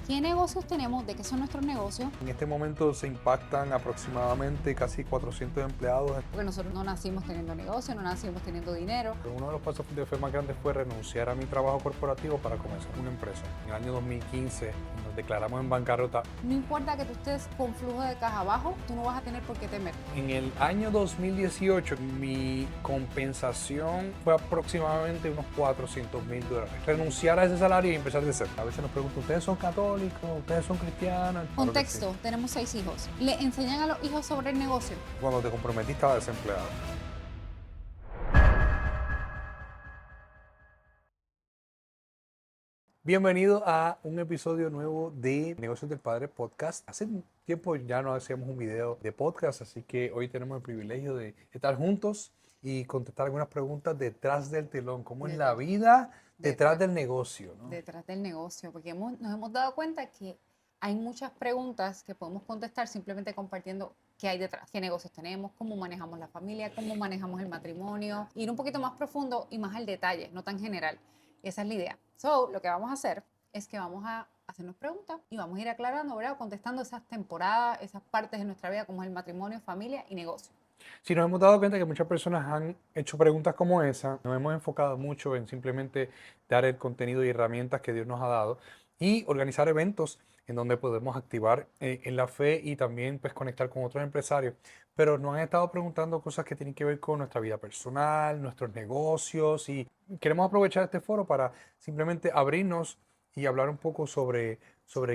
¿Qué negocios tenemos? ¿De qué son nuestros negocios? En este momento se impactan aproximadamente casi 400 empleados. Porque nosotros no nacimos teniendo negocio, no nacimos teniendo dinero. Uno de los pasos de fe más grandes fue renunciar a mi trabajo corporativo para comenzar una empresa. En el año 2015 nos declaramos en bancarrota. No importa que tú estés con flujo de caja bajo, tú no vas a tener por qué temer. En el año 2018 mi compensación fue aproximadamente unos $400,000. Renunciar a ese salario y empezar de cero. A veces nos preguntan, ¿ustedes son católicos? ¿Ustedes son cristianos? Contexto, Claro que sí. tenemos 6 hijos. ¿Le enseñan a los hijos sobre el negocio? Cuando te comprometí estaba desempleado. Bienvenido a un episodio nuevo de Negocios del Padre Podcast. Hace un tiempo ya no hacíamos un video de podcast, así que hoy tenemos el privilegio de estar juntos y contestar algunas preguntas detrás del telón. ¿Cómo es la vida detrás del negocio, ¿no? Detrás del negocio, porque nos hemos dado cuenta que hay muchas preguntas que podemos contestar simplemente compartiendo qué hay detrás, qué negocios tenemos, cómo manejamos la familia, cómo manejamos el matrimonio, ir un poquito más profundo y más al detalle, no tan general. Esa es la idea. Lo que vamos a hacer es que vamos a hacernos preguntas y vamos a ir aclarando, ¿verdad? Contestando esas temporadas, esas partes de nuestra vida como es el matrimonio, familia y negocio. Si nos hemos dado cuenta que muchas personas han hecho preguntas como esa, nos hemos enfocado mucho en simplemente dar el contenido y herramientas que Dios nos ha dado y organizar eventos en donde podemos activar en la fe y también pues conectar con otros empresarios. Pero nos han estado preguntando cosas que tienen que ver con nuestra vida personal, nuestros negocios, y queremos aprovechar este foro para simplemente abrirnos y hablar un poco sobre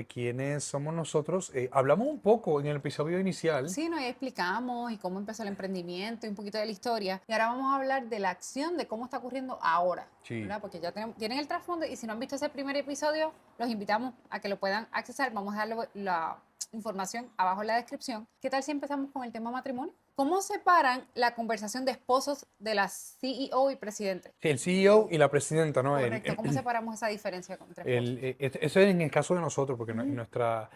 quiénes somos nosotros. Hablamos un poco en el episodio inicial. Sí, nos explicamos y cómo empezó el emprendimiento y un poquito de la historia. Y ahora vamos a hablar de la acción, de cómo está ocurriendo ahora, Sí. ¿verdad? Porque ya tienen el trasfondo y si no han visto ese primer episodio, los invitamos a que lo puedan accesar. Vamos a darle la información abajo en la descripción. ¿Qué tal si empezamos con el tema matrimonio? ¿Cómo separan la conversación de esposos de la CEO y presidente? Sí, el CEO y la presidenta, ¿no? Correcto. ¿Cómo separamos esa diferencia entre esposos? Eso es en el caso de nosotros, porque en nuestra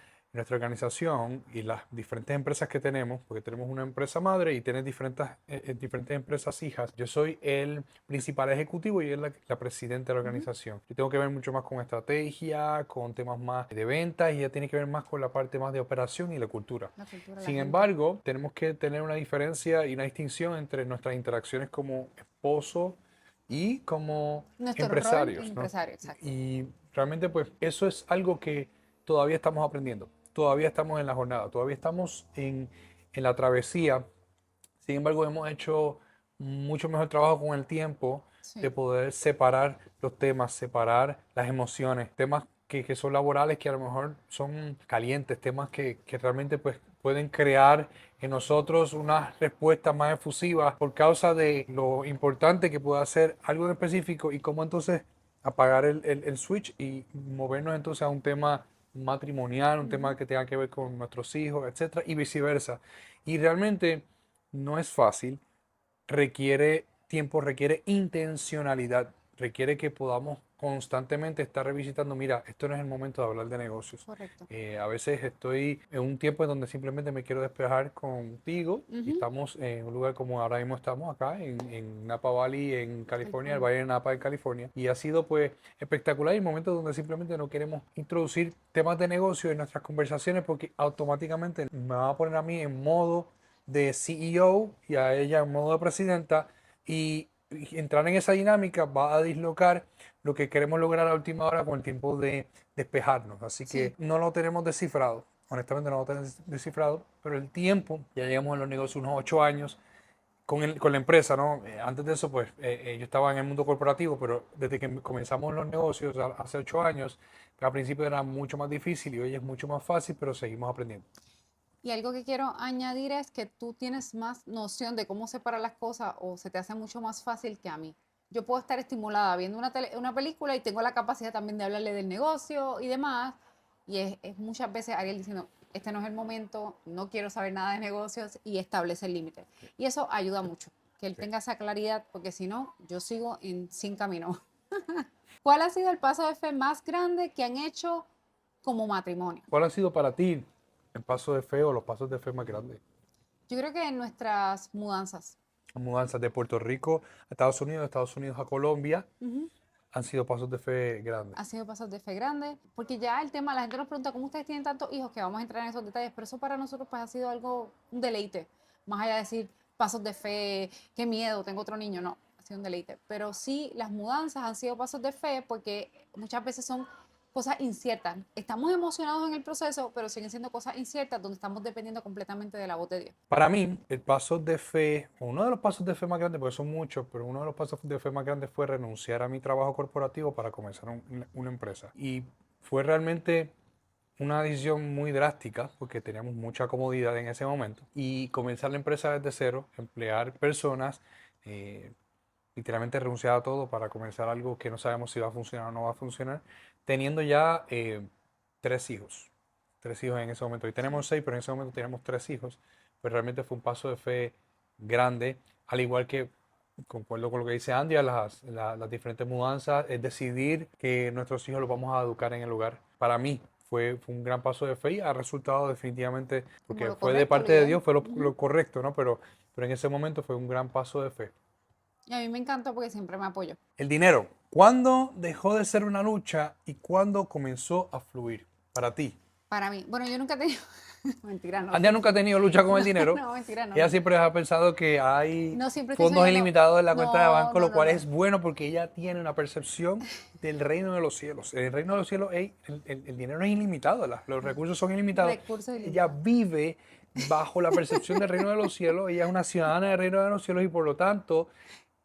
organización y las diferentes empresas que tenemos, porque tenemos una empresa madre y tiene diferentes empresas hijas, yo soy el principal ejecutivo y ella es la presidenta de la organización. Yo tengo que ver mucho más con estrategia, con temas más de ventas, y ella tiene que ver más con la parte más de operación y la cultura. La cultura, la Sin gente. embargo, tenemos que tener una diferencia y una distinción entre nuestras interacciones como esposo y como Nuestro empresarios, rol ¿no? empresario, exacto. Y realmente pues eso es algo que todavía estamos aprendiendo, todavía estamos en la jornada, todavía estamos en la travesía. Sin embargo, hemos hecho mucho mejor trabajo con el tiempo Sí. de poder separar los temas, separar las emociones, temas que son laborales, que a lo mejor son calientes, temas que realmente pues pueden crear en nosotros unas respuestas más efusivas por causa de lo importante que puede hacer algo en específico, y cómo entonces apagar el switch y movernos entonces a un tema matrimonial, un tema que tenga que ver con nuestros hijos, etcétera, y viceversa. Y realmente no es fácil, requiere tiempo, requiere intencionalidad, requiere que podamos constantemente estar revisitando, mira, esto no es el momento de hablar de negocios. Correcto. A veces estoy en un tiempo en donde simplemente me quiero despejar contigo, y estamos en un lugar como ahora mismo estamos acá en Napa Valley, en California, el Valle de Napa en California, y ha sido pues espectacular. Hay momentos donde simplemente no queremos introducir temas de negocio en nuestras conversaciones porque automáticamente me va a poner a mí en modo de CEO y a ella en modo de presidenta, y entrar en esa dinámica va a dislocar lo que queremos lograr a última hora con el tiempo de despejarnos. Así que no lo tenemos descifrado, honestamente no lo tenemos descifrado, pero el tiempo, ya llevamos en los negocios unos 8 años con la empresa, ¿no? Antes de eso, pues yo estaba en el mundo corporativo, pero desde que comenzamos los negocios hace 8 años, al principio era mucho más difícil y hoy es mucho más fácil, pero seguimos aprendiendo. Y algo que quiero añadir es que tú tienes más noción de cómo separar las cosas o se te hace mucho más fácil que a mí. Yo puedo estar estimulada viendo una película y tengo la capacidad también de hablarle del negocio y demás. Y es muchas veces Ariel diciendo, este no es el momento, no quiero saber nada de negocios y establece el límite. Y eso ayuda mucho, que él tenga esa claridad, porque si no, yo sigo sin camino. ¿Cuál ha sido el paso de fe más grande que han hecho como matrimonio? ¿Cuál ha sido para ti el paso de fe o los pasos de fe más grandes? Yo creo que en nuestras mudanzas. Mudanzas de Puerto Rico a Estados Unidos a Colombia. han sido pasos de fe grandes. Ha sido pasos de fe grandes, porque ya el tema, la gente nos pregunta cómo ustedes tienen tantos hijos, que vamos a entrar en esos detalles, pero eso para nosotros pues ha sido algo, un deleite, más allá de decir pasos de fe, qué miedo, tengo otro niño, no, ha sido un deleite. Pero sí, las mudanzas han sido pasos de fe porque muchas veces son cosas inciertas. Estamos emocionados en el proceso, pero siguen siendo cosas inciertas donde estamos dependiendo completamente de la voz de Dios. Para mí, el paso de fe, uno de los pasos de fe más grandes, porque son muchos, pero uno de los pasos de fe más grandes fue renunciar a mi trabajo corporativo para comenzar una empresa. Y fue realmente una decisión muy drástica, porque teníamos mucha comodidad en ese momento. Y comenzar la empresa desde cero, emplear personas, literalmente renunciar a todo para comenzar algo que no sabemos si va a funcionar o no va a funcionar, teniendo ya 3 hijos. 3 hijos en ese momento. Hoy tenemos 6, pero en ese momento teníamos 3 hijos. Pues realmente fue un paso de fe grande, al igual que, concuerdo con lo que dice Andy, las diferentes mudanzas, es decidir que nuestros hijos los vamos a educar en el lugar. Para mí fue un gran paso de fe y ha resultado definitivamente, Como porque lo fue de correcto, lo parte de ideal. Dios, fue lo correcto, ¿no? Pero en ese momento fue un gran paso de fe. Y a mí me encantó porque siempre me apoyó. El dinero, ¿cuándo dejó de ser una lucha y cuándo comenzó a fluir para ti? Para mí, bueno, yo nunca he tenido, mentira, no. Andrea nunca ha tenido lucha con el dinero. No, mentira, no. Ella No. siempre ha pensado que hay No, siempre estoy fondos soñando. ilimitados en la cuenta de No, banco, no, lo no, cual no. es bueno porque ella tiene una percepción del reino de los cielos. En el reino de los cielos, el dinero es ilimitado, los recursos son ilimitados. Recursos Ella ilimitados. vive bajo la percepción del reino de los cielos. Ella es una ciudadana del reino de los cielos y por lo tanto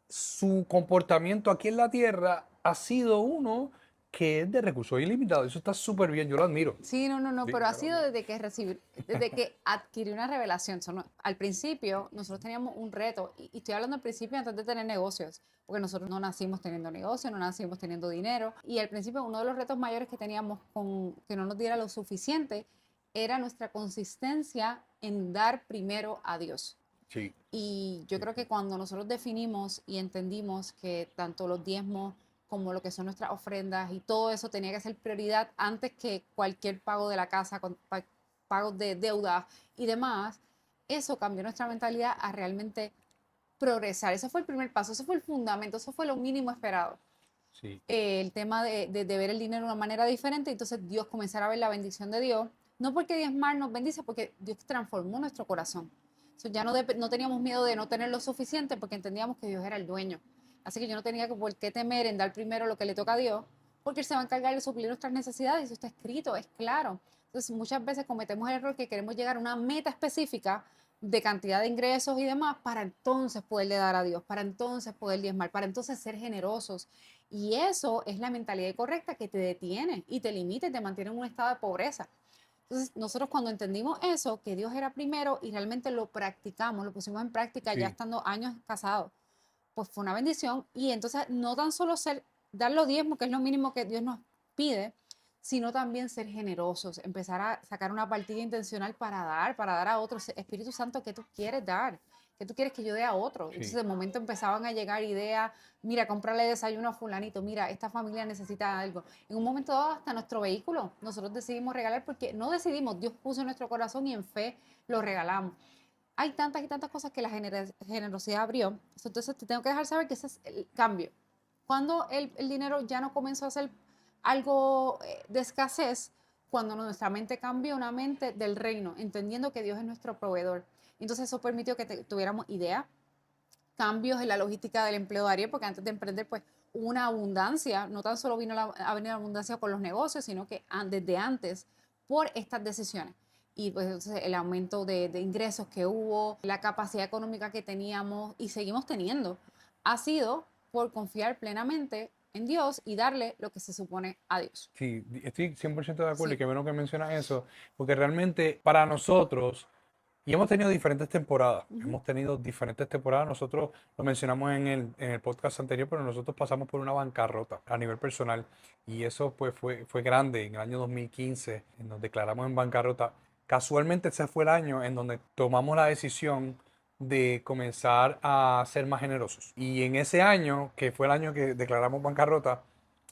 su comportamiento aquí en la tierra ha sido uno que es de recursos ilimitados. Eso está súper bien, yo lo admiro. Sí, no, Sí, pero ha yo lo sido admiro. desde que adquirí una revelación. Al principio, nosotros teníamos un reto, y estoy hablando al principio antes de tener negocios, porque nosotros no nacimos teniendo negocios, no nacimos teniendo dinero, y al principio uno de los retos mayores que teníamos con que no nos diera lo suficiente era nuestra consistencia en dar primero a Dios. Sí, Y yo creo que cuando nosotros definimos y entendimos que tanto los diezmos como lo que son nuestras ofrendas y todo eso tenía que ser prioridad antes que cualquier pago de la casa, pagos de deudas y demás, eso cambió nuestra mentalidad a realmente progresar. Ese fue el primer paso, ese fue el fundamento, eso fue lo mínimo esperado. sí. El tema de ver el dinero de una manera diferente, entonces Dios comenzar a ver la bendición de Dios, no porque diezmar nos bendice, porque Dios transformó nuestro corazón. So, ya no teníamos miedo de no tener lo suficiente porque entendíamos que Dios era el dueño. Así que yo no tenía por qué temer en dar primero lo que le toca a Dios, porque Él se va a encargar de suplir nuestras necesidades. Eso está escrito, es claro. Entonces muchas veces cometemos el error que queremos llegar a una meta específica de cantidad de ingresos y demás para entonces poderle dar a Dios, para entonces poder diezmar, para entonces ser generosos. Y eso es la mentalidad correcta que te detiene y te limita y te mantiene en un estado de pobreza. Entonces, nosotros cuando entendimos eso, que Dios era primero y realmente lo practicamos, lo pusimos en práctica ya Sí. estando años casados, pues fue una bendición. Y entonces no tan solo dar los diezmos, que es lo mínimo que Dios nos pide, sino también ser generosos, empezar a sacar una partida intencional para dar a otros. Espíritu Santo, ¿qué tú quieres dar? ¿Qué tú quieres que yo dé a otro? Entonces Sí. de momento empezaban a llegar ideas, mira, cómprale desayuno a fulanito, mira, esta familia necesita algo. En un momento dado hasta nuestro vehículo, nosotros decidimos regalar porque no decidimos, Dios puso en nuestro corazón y en fe lo regalamos. Hay tantas y tantas cosas que la generosidad abrió. Entonces te tengo que dejar saber que ese es el cambio. Cuando el dinero ya no comenzó a ser algo de escasez, cuando nuestra mente cambió, una mente del reino, entendiendo que Dios es nuestro proveedor. Entonces eso permitió que tuviéramos ideas, cambios en la logística del empleo de Ariel, porque antes de emprender, pues hubo una abundancia, no tan solo ha venido la abundancia con los negocios, sino que desde antes, por estas decisiones. Y pues entonces el aumento de ingresos que hubo, la capacidad económica que teníamos y seguimos teniendo, ha sido por confiar plenamente en Dios y darle lo que se supone a Dios. Sí, estoy 100% de acuerdo y Sí. qué bueno que mencionas eso, porque realmente para nosotros, y hemos tenido diferentes temporadas, nosotros lo mencionamos en el podcast anterior, pero nosotros pasamos por una bancarrota a nivel personal y eso pues fue grande en el año 2015, en nos declaramos en bancarrota. Casualmente ese fue el año en donde tomamos la decisión de comenzar a ser más generosos. Y en ese año, que fue el año que declaramos bancarrota,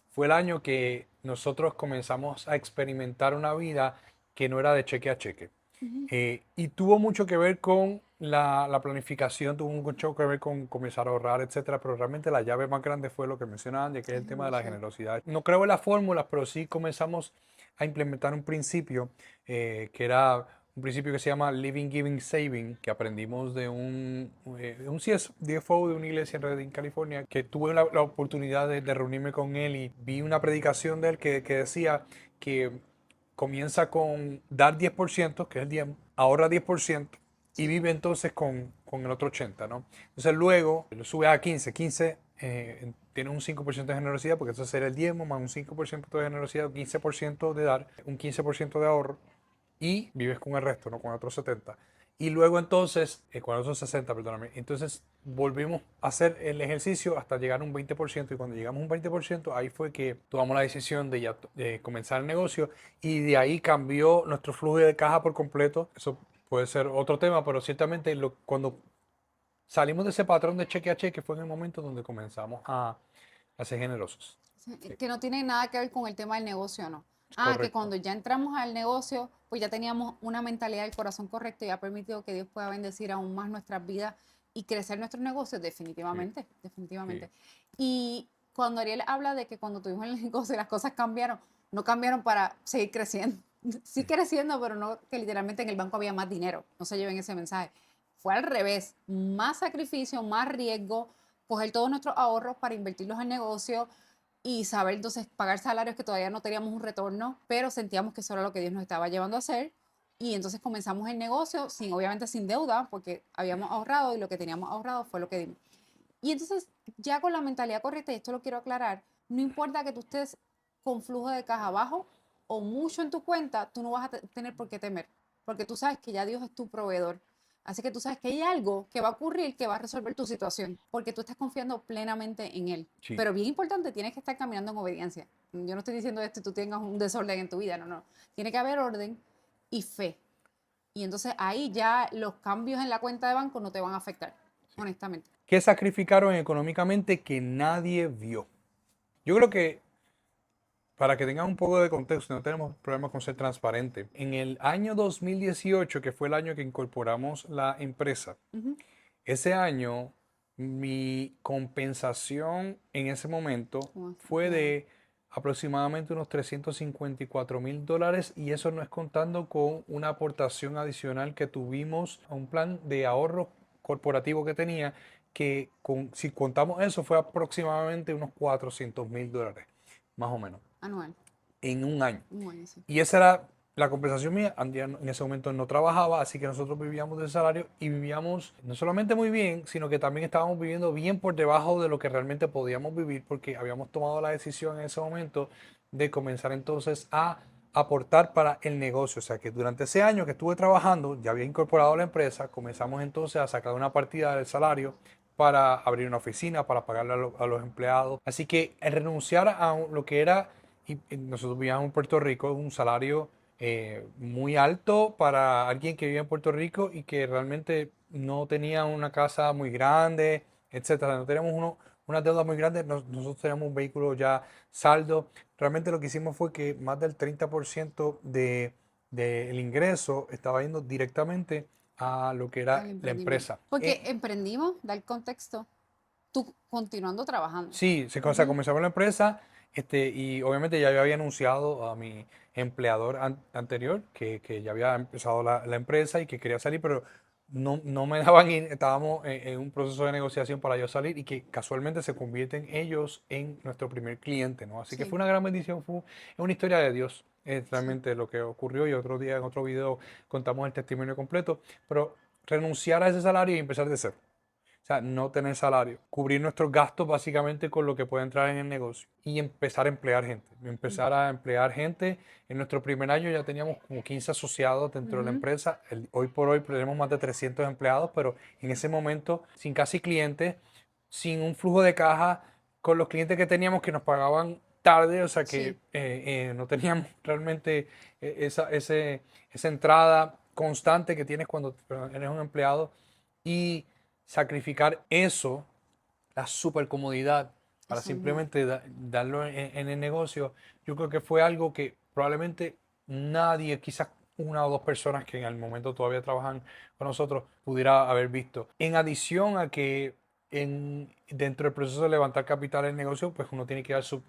fue el año que nosotros comenzamos a experimentar una vida que no era de cheque a cheque. Ujú. Y tuvo mucho que ver con la planificación, tuvo mucho que ver con comenzar a ahorrar, etcétera, pero realmente la llave más grande fue lo que mencionaban, de que es El el tema de la negocio. generosidad. No creo en las fórmulas, pero sí comenzamos a implementar un principio que era un principio que se llama Living, Giving, Saving, que aprendimos de un CFO de una iglesia en Redding, California, que tuve la oportunidad de reunirme con él y vi una predicación de él que decía que comienza con dar 10%, que es el diezmo, ahorra 10% y Sí. vive entonces con el otro 80%, ¿no? Entonces luego lo sube a 15, tiene un 5% de generosidad, porque eso sería el diezmo más un 5% de generosidad, un 15% de dar, un 15% de ahorro, y vives con el resto, ¿no? Con el otro 70%. Y luego entonces, con esos 60, perdóname, entonces volvimos a hacer el ejercicio hasta llegar a un 20%, y cuando llegamos a un 20%, ahí fue que tomamos la decisión de ya comenzar el negocio, y de ahí cambió nuestro flujo de caja por completo. Eso puede ser otro tema, pero ciertamente cuando salimos de ese patrón de cheque a cheque fue en el momento donde comenzamos a ser generosos. Sí, Sí, que no tiene nada que ver con el tema del negocio, ¿no? es Ah, que correcto. cuando ya entramos al negocio, pues ya teníamos una mentalidad del corazón correcta y ha permitido que Dios pueda bendecir aún más nuestras vidas y crecer nuestros negocios, Sí, definitivamente, sí, definitivamente. Y cuando Ariel habla de que cuando tuvimos el negocio las cosas cambiaron, no cambiaron para seguir creciendo. Sí creciendo, pero no que literalmente en el banco había más dinero. No se lleven ese mensaje. Fue al revés, más sacrificio, más riesgo, coger todos nuestros ahorros para invertirlos en negocio y saber entonces pagar salarios que todavía no teníamos un retorno, pero sentíamos que eso era lo que Dios nos estaba llevando a hacer. Y entonces comenzamos el negocio, obviamente sin deuda, porque habíamos ahorrado y lo que teníamos ahorrado fue lo que dimos. Y entonces, ya con la mentalidad correcta, y esto lo quiero aclarar, no importa que tú estés con flujo de caja bajo o mucho en tu cuenta, tú no vas a tener por qué temer, porque tú sabes que ya Dios es tu proveedor. Así que tú sabes que hay algo que va a ocurrir que va a resolver tu situación, porque tú estás confiando plenamente en Él. sí. Pero bien importante, tienes que estar caminando en obediencia. Yo no estoy diciendo esto y tú tengas un desorden en tu vida, no, no. Tiene que haber orden y fe. Y entonces ahí ya los cambios en la cuenta de banco no te van a afectar, honestamente. ¿Qué sacrificaron económicamente que nadie vio? Yo creo que para que tengan un poco de contexto, no tenemos problemas con ser transparente. En el año 2018, que fue el año que incorporamos la empresa, Uh -huh. ese año mi compensación en ese momento fue Wow. de aproximadamente unos $354,000, y eso no es contando con una aportación adicional que tuvimos a un plan de ahorro corporativo que tenía, que si contamos eso fue aproximadamente unos $400,000, más o menos, Anual. en un año. Bueno, sí. Y esa era la compensación mía. Andrea en ese momento no trabajaba, así que nosotros vivíamos del salario, y vivíamos no solamente muy bien, sino que también estábamos viviendo bien por debajo de lo que realmente podíamos vivir, porque habíamos tomado la decisión en ese momento de comenzar entonces a aportar para el negocio. O sea que durante ese año que estuve trabajando, ya había incorporado la empresa, comenzamos entonces a sacar una partida del salario para abrir una oficina, para pagarle a los empleados. Así que el renunciar a lo que era, y nosotros vivíamos en Puerto Rico, un salario muy alto para alguien que vive en Puerto Rico y que realmente no tenía una casa muy grande, etcétera. No teníamos una deuda muy grande. Nosotros teníamos un vehículo ya saldo. Realmente lo que hicimos fue que más del 30% del ingreso estaba yendo directamente a lo que era Al la emprendimiento. empresa. Porque emprendimos, da el contexto, tú continuando trabajando. Sí, o sea, Ujú. comenzamos la empresa, y obviamente ya yo había anunciado a mi empleador anterior que ya había empezado la empresa y que quería salir, pero no me daban ir. Estábamos en un proceso de negociación para yo salir, y que casualmente se convierten ellos en nuestro primer cliente, ¿no? Así que Sí, fue una gran bendición, es una historia de Dios, sí. realmente lo que ocurrió, y otro día en otro video contamos el testimonio completo, pero renunciar a ese salario y empezar de cero. O sea, no tener salario, cubrir nuestros gastos básicamente con lo que puede entrar en el negocio, y empezar a emplear gente. Empezar a emplear gente. En nuestro primer año ya teníamos como 15 asociados dentro de la Ujú. empresa. Hoy por hoy tenemos más de 300 empleados, pero en ese momento sin casi clientes, sin un flujo de caja, con los clientes que teníamos que nos pagaban tarde, o sea que Sí, no teníamos realmente esa entrada constante que tienes cuando eres un empleado. Y sacrificar eso, la super comodidad, para eso mismo. simplemente darlo en el negocio, yo creo que fue algo que probablemente nadie, quizás una o dos personas que en el momento todavía trabajan con nosotros pudiera haber visto. En adición a que dentro del proceso de levantar capital en negocio, pues uno tiene que dar su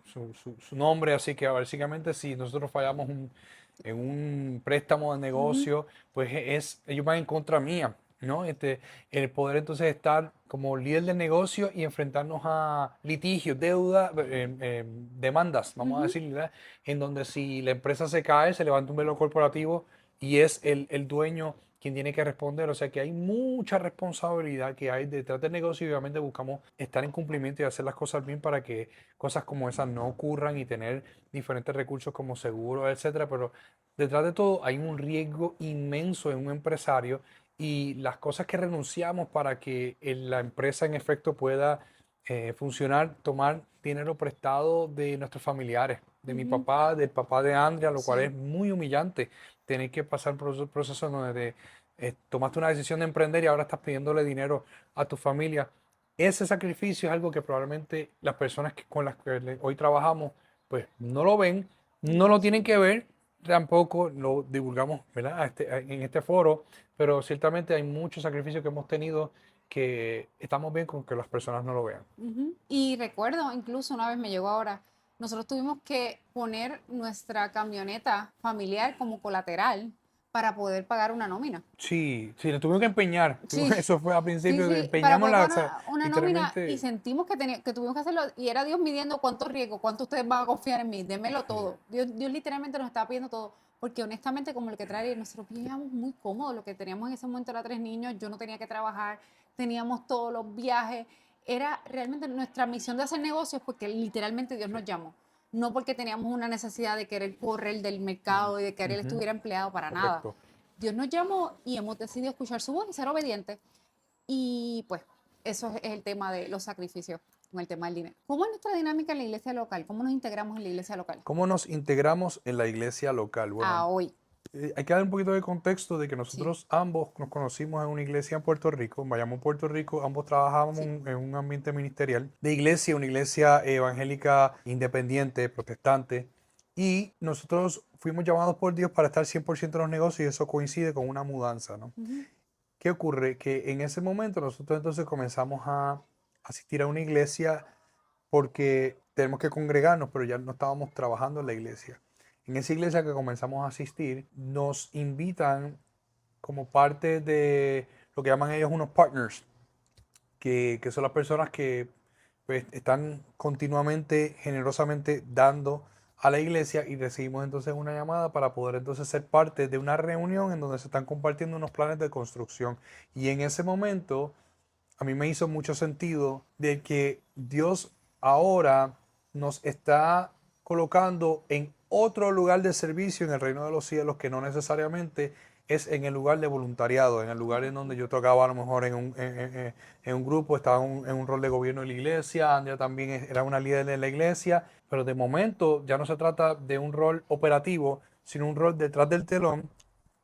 nombre, así que básicamente si nosotros fallamos en un préstamo de Ujú. negocio, pues ellos van en contra mía, ¿no? El poder entonces estar como líder de negocio y enfrentarnos a litigios, deuda, demandas, vamos a Ujú. decir, ¿verdad? En donde si la empresa se cae, se levanta un velo corporativo y es el dueño quien tiene que responder. O sea que hay mucha responsabilidad que hay detrás del negocio y obviamente buscamos estar en cumplimiento y hacer las cosas bien para que cosas como esas no ocurran y tener diferentes recursos como seguros, etcétera. Pero detrás de todo hay un riesgo inmenso en un empresario y las cosas que renunciamos para que la empresa en efecto pueda funcionar, tomar dinero prestado de nuestros familiares, de mi Ujú. papá, del papá de Andrea, lo cual Sí. es muy humillante tener que pasar por un proceso donde tomaste una decisión de emprender y ahora estás pidiéndole dinero a tu familia. Ese sacrificio es algo que probablemente las personas con las que hoy trabajamos pues no lo ven, no lo tienen Sí. que ver, tampoco lo divulgamos, ¿verdad? En este foro, pero ciertamente hay muchos sacrificios que hemos tenido que estamos bien con que las personas no lo vean. Ujú. Y recuerdo, incluso una vez me llegó ahora, nosotros tuvimos que poner nuestra camioneta familiar como colateral para poder pagar una nómina. Sí, sí, le tuvimos que empeñar. Sí, Eso fue a sí, principio, sí, para empeñamos poder la, o pagar sea, una nómina y literalmente. sentimos que tuvimos que hacerlo y era Dios midiendo cuánto riesgo, cuánto ustedes van a confiar en mí, démelo Sí. todo. Dios literalmente nos estaba pidiendo todo, porque honestamente como el que trae, nosotros vivíamos muy cómodos, lo que teníamos en ese momento era 3 niños, yo no tenía que trabajar, teníamos todos los viajes, era realmente nuestra misión de hacer negocios porque literalmente Dios Sí, nos llamó, no porque teníamos una necesidad de querer correr del ujú, mercado y de querer él ujú, estuviera empleado para nada. correcto. Dios nos llamó y hemos decidido escuchar su voz y ser obedientes. Y pues eso es el tema de los sacrificios con el tema del dinero. ¿Cómo es nuestra dinámica en la iglesia local? ¿Cómo nos integramos en la iglesia local? ¿Cómo nos integramos en la iglesia local? Bueno, A hoy, hay que dar un poquito de contexto de que sí, nosotros ambos nos conocimos en una iglesia en Puerto Rico, en Bayamón, Puerto Rico, ambos trabajábamos sí. en un ambiente ministerial de iglesia, una iglesia evangélica independiente, protestante, y nosotros fuimos llamados por Dios para estar 100% en los negocios y eso coincide con una mudanza, ¿no? Ujú. ¿Qué ocurre? Que en ese momento nosotros entonces comenzamos a asistir a una iglesia porque tenemos que congregarnos, pero ya no estábamos trabajando en la iglesia. En esa iglesia que comenzamos a asistir, nos invitan como parte de lo que llaman ellos unos partners, que son las personas que pues, están continuamente, generosamente dando a la iglesia y recibimos entonces una llamada para poder entonces ser parte de una reunión en donde se están compartiendo unos planes de construcción. Y en ese momento a mí me hizo mucho sentido de que Dios ahora nos está colocando en otro lugar de servicio en el reino de los cielos que no necesariamente es en el lugar de voluntariado, en el lugar en donde Correcto. yo tocaba a lo mejor en un grupo, estaba en un rol de gobierno de la iglesia, Andrea también era una líder de la iglesia, pero de momento ya no se trata de un rol operativo, sino un rol detrás del telón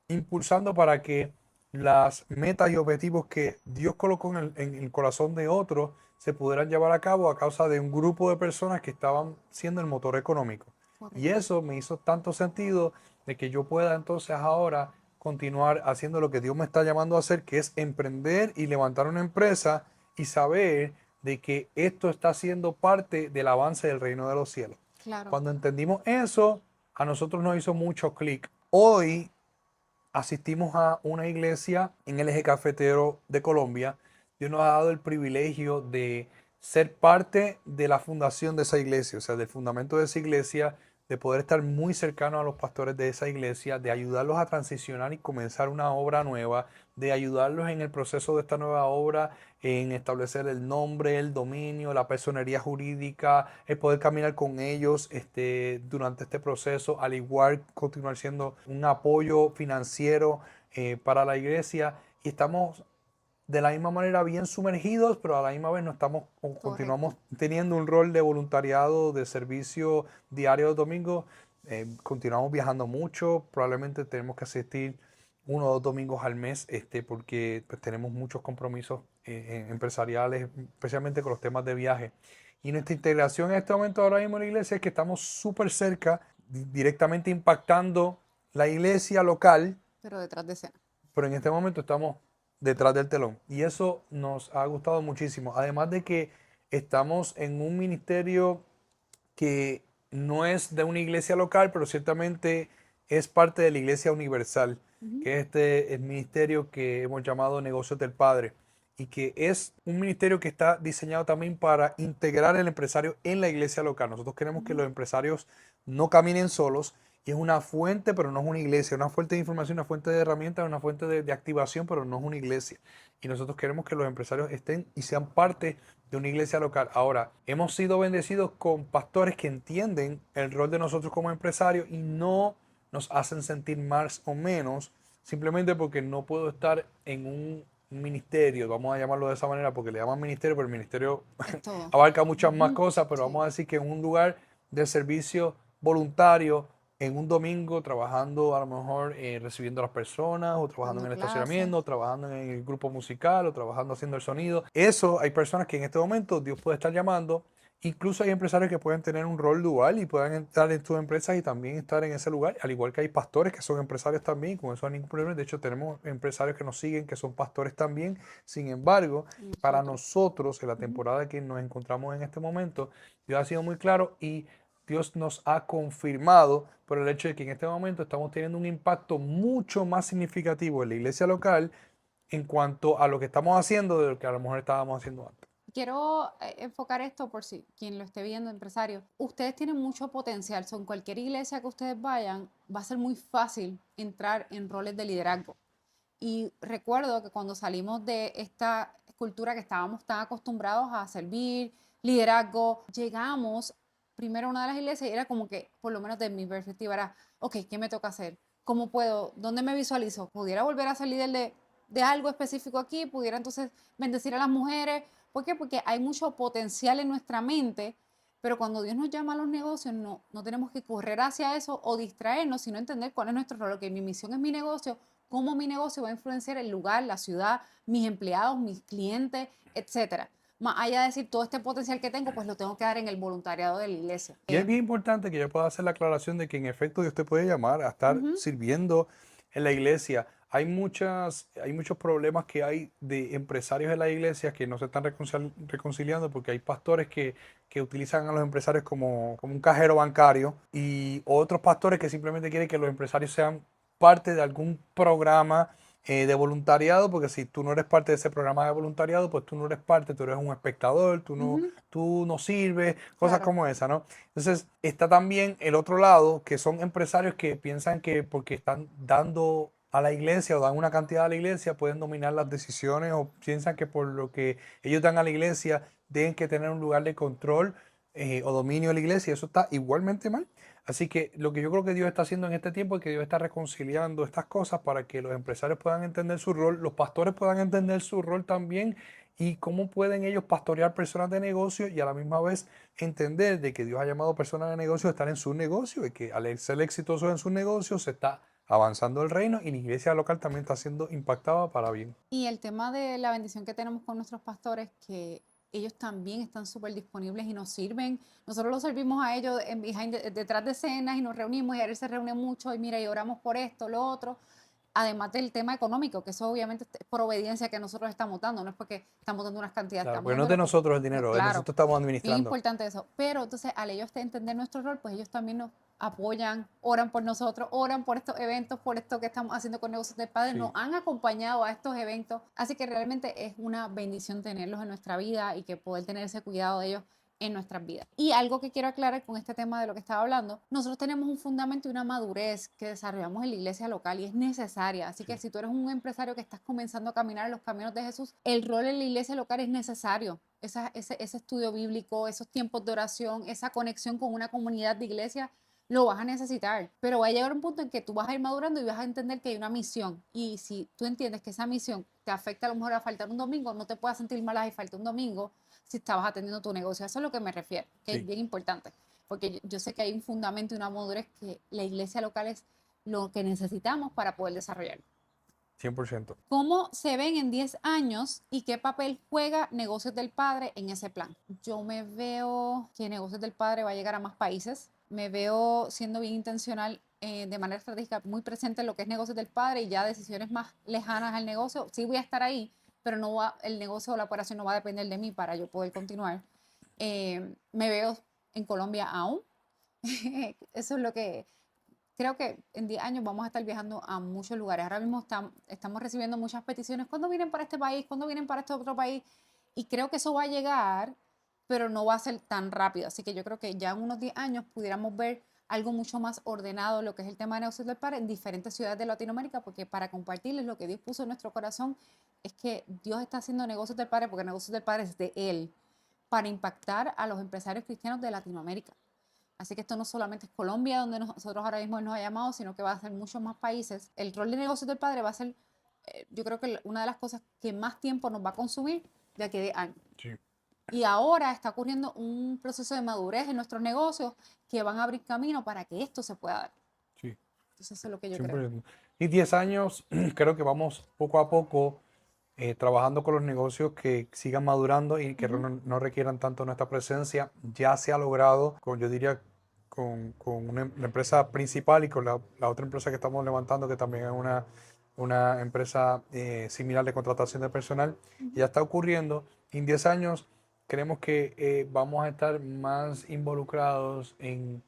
impulsando para que las metas y objetivos que Dios colocó en el corazón de otros se pudieran llevar a cabo a causa de un grupo de personas que estaban siendo el motor económico. Y Correcto. eso me hizo tanto sentido de que yo pueda entonces ahora continuar haciendo lo que Dios me está llamando a hacer, que es emprender y levantar una empresa y saber de que esto está siendo parte del avance del reino de los cielos. Claro. Cuando entendimos eso, a nosotros nos hizo mucho clic. Hoy asistimos a una iglesia en el eje cafetero de Colombia. Dios nos ha dado el privilegio de ser parte de la fundación de esa iglesia, o sea, del fundamento de esa iglesia, de poder estar muy cercano a los pastores de esa iglesia, de ayudarlos a transicionar y comenzar una obra nueva, de ayudarlos en el proceso de esta nueva obra, en establecer el nombre, el dominio, la personería jurídica, el poder caminar con ellos durante este proceso, al igual continuar siendo un apoyo financiero para la iglesia. Y estamos de la misma manera bien sumergidos, pero a la misma vez no estamos o Correcto. continuamos teniendo un rol de voluntariado, de servicio diario de domingo. Continuamos viajando mucho, probablemente tenemos que asistir 1 o 2 domingos al mes, porque pues, tenemos muchos compromisos empresariales, especialmente con los temas de viaje. Y nuestra integración en este momento ahora mismo en la iglesia es que estamos súper cerca, directamente impactando la iglesia local, Pero detrás de escena. pero en este momento estamos detrás del telón. Y eso nos ha gustado muchísimo. Además de que estamos en un ministerio que no es de una iglesia local, pero ciertamente es parte de la iglesia universal, Ujú. que es el ministerio que hemos llamado Negocios del Padre, y que es un ministerio que está diseñado también para integrar el empresario en la iglesia local. Nosotros queremos que Ujú. los empresarios no caminen solos, y es una fuente, pero no es una iglesia, una fuente de información, una fuente de herramientas, una fuente de activación, pero no es una iglesia. Y nosotros queremos que los empresarios estén y sean parte de una iglesia local. Ahora, hemos sido bendecidos con pastores que entienden el rol de nosotros como empresarios y no nos hacen sentir más o menos simplemente porque no puedo estar en un ministerio, vamos a llamarlo de esa manera porque le llaman ministerio, pero el ministerio Es todo. abarca muchas más Ujú. cosas, pero Sí. vamos a decir que en un lugar de servicio voluntario, en un domingo trabajando a lo mejor recibiendo a las personas o trabajando en Dando el clases. estacionamiento, o trabajando en el grupo musical o trabajando haciendo el sonido. Eso hay personas que en este momento Dios puede estar llamando. Incluso hay empresarios que pueden tener un rol dual y puedan entrar en tus empresas y también estar en ese lugar, al igual que hay pastores que son empresarios también, con eso no hay ningún problema. De hecho, tenemos empresarios que nos siguen que son pastores también. Sin embargo, para Nosotros. nosotros, en la Ujú. temporada que nos encontramos en este momento, Dios ha sido muy claro y Dios nos ha confirmado por el hecho de que en este momento estamos teniendo un impacto mucho más significativo en la iglesia local en cuanto a lo que estamos haciendo de lo que a lo mejor estábamos haciendo antes. Quiero enfocar esto por si quien lo esté viendo, empresario. Ustedes tienen mucho potencial. En cualquier iglesia que ustedes vayan, va a ser muy fácil entrar en roles de liderazgo. Y recuerdo que cuando salimos de esta cultura que estábamos tan acostumbrados a servir, liderazgo, llegamos primero a una de las iglesias y era como que, por lo menos de mi perspectiva, era, ok, ¿qué me toca hacer? ¿Cómo puedo? ¿Dónde me visualizo? ¿Pudiera volver a ser líder de algo específico aquí? ¿Pudiera entonces bendecir a las mujeres? ¿Por qué? Porque hay mucho potencial en nuestra mente, pero cuando Dios nos llama a los negocios, no tenemos que correr hacia eso o distraernos, sino entender cuál es nuestro rol. Que mi misión es mi negocio, cómo mi negocio va a influenciar el lugar, la ciudad, mis empleados, mis clientes, etcétera. Más allá de decir todo este potencial que tengo, pues lo tengo que dar en el voluntariado de la iglesia. Y es bien importante que yo pueda hacer la aclaración de que en efecto Dios te puede llamar a estar Ujú. sirviendo en la iglesia. Hay muchos problemas que hay de empresarios en la iglesia que no se están reconciliando porque hay pastores que utilizan a los empresarios como un cajero bancario y otros pastores que simplemente quieren que los empresarios sean parte de algún programa de voluntariado, porque si tú no eres parte de ese programa de voluntariado, pues tú no eres parte, tú eres un espectador, Ujú. tú no sirves, cosas Claro. como esa, ¿no? Entonces, está también el otro lado, que son empresarios que piensan que porque están dando a la iglesia o dan una cantidad a la iglesia, pueden dominar las decisiones o piensan que por lo que ellos dan a la iglesia, tienen que tener un lugar de control o dominio de la iglesia. Eso está igualmente mal. Así que lo que yo creo que Dios está haciendo en este tiempo es que Dios está reconciliando estas cosas para que los empresarios puedan entender su rol, los pastores puedan entender su rol también y cómo pueden ellos pastorear personas de negocio y a la misma vez entender de que Dios ha llamado personas de negocio a estar en su negocio y que al ser exitosos en su negocio se está avanzando el reino y la iglesia local también está siendo impactada para bien. Y el tema de la bendición que tenemos con nuestros pastores, que ellos también están súper disponibles y nos sirven. Nosotros los servimos a ellos detrás de escenas y nos reunimos y él se reúne mucho y mira, y oramos por esto, lo otro. Además del tema económico, que eso obviamente es por obediencia que nosotros estamos dando, no es porque estamos dando unas cantidades, Claro, estamos porque no es dando de lo que, nosotros el no, dinero, es claro, nosotros estamos bien administrando. importante eso. Pero entonces al ellos entender nuestro rol, pues ellos también nos apoyan, oran por nosotros, oran por estos eventos, por esto que estamos haciendo con Negocios del Padre, nos Sí, han acompañado a estos eventos, así que realmente es una bendición tenerlos en nuestra vida y que poder tener ese cuidado de ellos en nuestras vidas. Y algo que quiero aclarar con este tema de lo que estaba hablando, nosotros tenemos un fundamento y una madurez que desarrollamos en la iglesia local y es necesaria. Así que sí. si tú eres un empresario que estás comenzando a caminar en los caminos de Jesús, el rol en la iglesia local es necesario. Ese estudio bíblico, esos tiempos de oración, esa conexión con una comunidad de iglesia, lo vas a necesitar, pero va a llegar un punto en que tú vas a ir madurando y vas a entender que hay una misión. Y si tú entiendes que esa misión te afecta a lo mejor a faltar un domingo, no te puedas sentir mal si falta un domingo si estabas atendiendo tu negocio. Eso es lo que me refiero, que es Sí, bien importante, porque yo sé que hay un fundamento y una madurez que la iglesia local es lo que necesitamos para poder desarrollarlo. 100%. ¿Cómo se ven en 10 años y qué papel juega Negocios del Padre en ese plan? Yo me veo que Negocios del Padre va a llegar a más países. Me veo siendo bien intencional de manera estratégica muy presente en lo que es negocios del padre y ya decisiones más lejanas al negocio. Sí voy a estar ahí, pero no va, el negocio o la operación no va a depender de mí para yo poder continuar. Me veo en Colombia aún. Eso es lo que creo que en 10 años vamos a estar viajando a muchos lugares. Ahora mismo estamos recibiendo muchas peticiones. ¿Cuándo vienen para este país? ¿Cuándo vienen para este otro país? Y creo que eso va a llegar, pero no va a ser tan rápido. Así que yo creo que ya en unos 10 años pudiéramos ver algo mucho más ordenado, lo que es el tema de negocios del padre en diferentes ciudades de Latinoamérica, porque para compartirles lo que Dios puso en nuestro corazón es que Dios está haciendo negocios del padre, porque negocios del padre es de Él, para impactar a los empresarios cristianos de Latinoamérica. Así que esto no solamente es Colombia, donde nosotros ahora mismo nos ha llamado, sino que va a ser muchos más países. El rol de negocios del padre va a ser, yo creo que una de las cosas que más tiempo nos va a consumir de aquí a años. Sí, Y ahora está ocurriendo un proceso de madurez en nuestros negocios que van a abrir camino para que esto se pueda dar. sí, Entonces eso es lo que yo creo. siempre. Y 10 años, creo que vamos poco a poco trabajando con los negocios que sigan madurando y que no requieran tanto nuestra presencia. Ya se ha logrado, yo diría, con la empresa principal y con la otra empresa que estamos levantando, que también es una empresa similar de contratación de personal. Ya está ocurriendo. En 10 años creemos que vamos a estar más involucrados en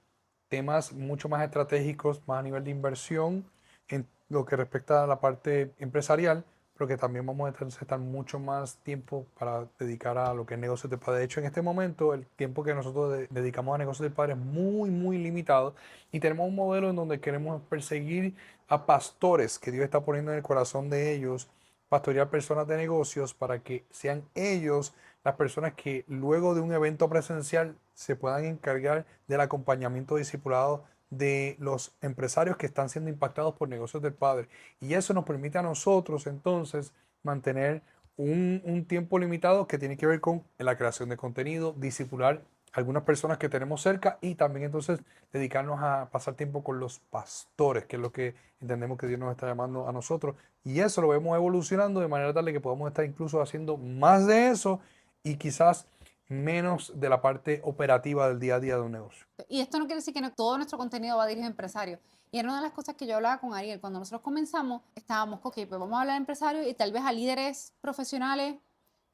temas mucho más estratégicos, más a nivel de inversión, en lo que respecta a la parte empresarial, pero que también vamos a estar mucho más tiempo para dedicar a lo que es negocios de padre. De hecho, en este momento, el tiempo que nosotros dedicamos a negocios de padre es muy, muy limitado y tenemos un modelo en donde queremos perseguir a pastores que Dios está poniendo en el corazón de ellos, pastorear personas de negocios para que sean ellos las personas que luego de un evento presencial se puedan encargar del acompañamiento discipulado de los empresarios que están siendo impactados por negocios del Padre. Y eso nos permite a nosotros entonces mantener un tiempo limitado que tiene que ver con la creación de contenido, discipular a algunas personas que tenemos cerca y también entonces dedicarnos a pasar tiempo con los pastores, que es lo que entendemos que Dios nos está llamando a nosotros. Y eso lo vemos evolucionando de manera tal de que podamos estar incluso haciendo más de eso y quizás menos de la parte operativa del día a día de un negocio. Y esto no quiere decir que todo nuestro contenido va dirigido a empresarios. Y era una de las cosas que yo hablaba con Ariel. Cuando nosotros comenzamos, estábamos, ok, pues vamos a hablar de empresarios y tal vez a líderes profesionales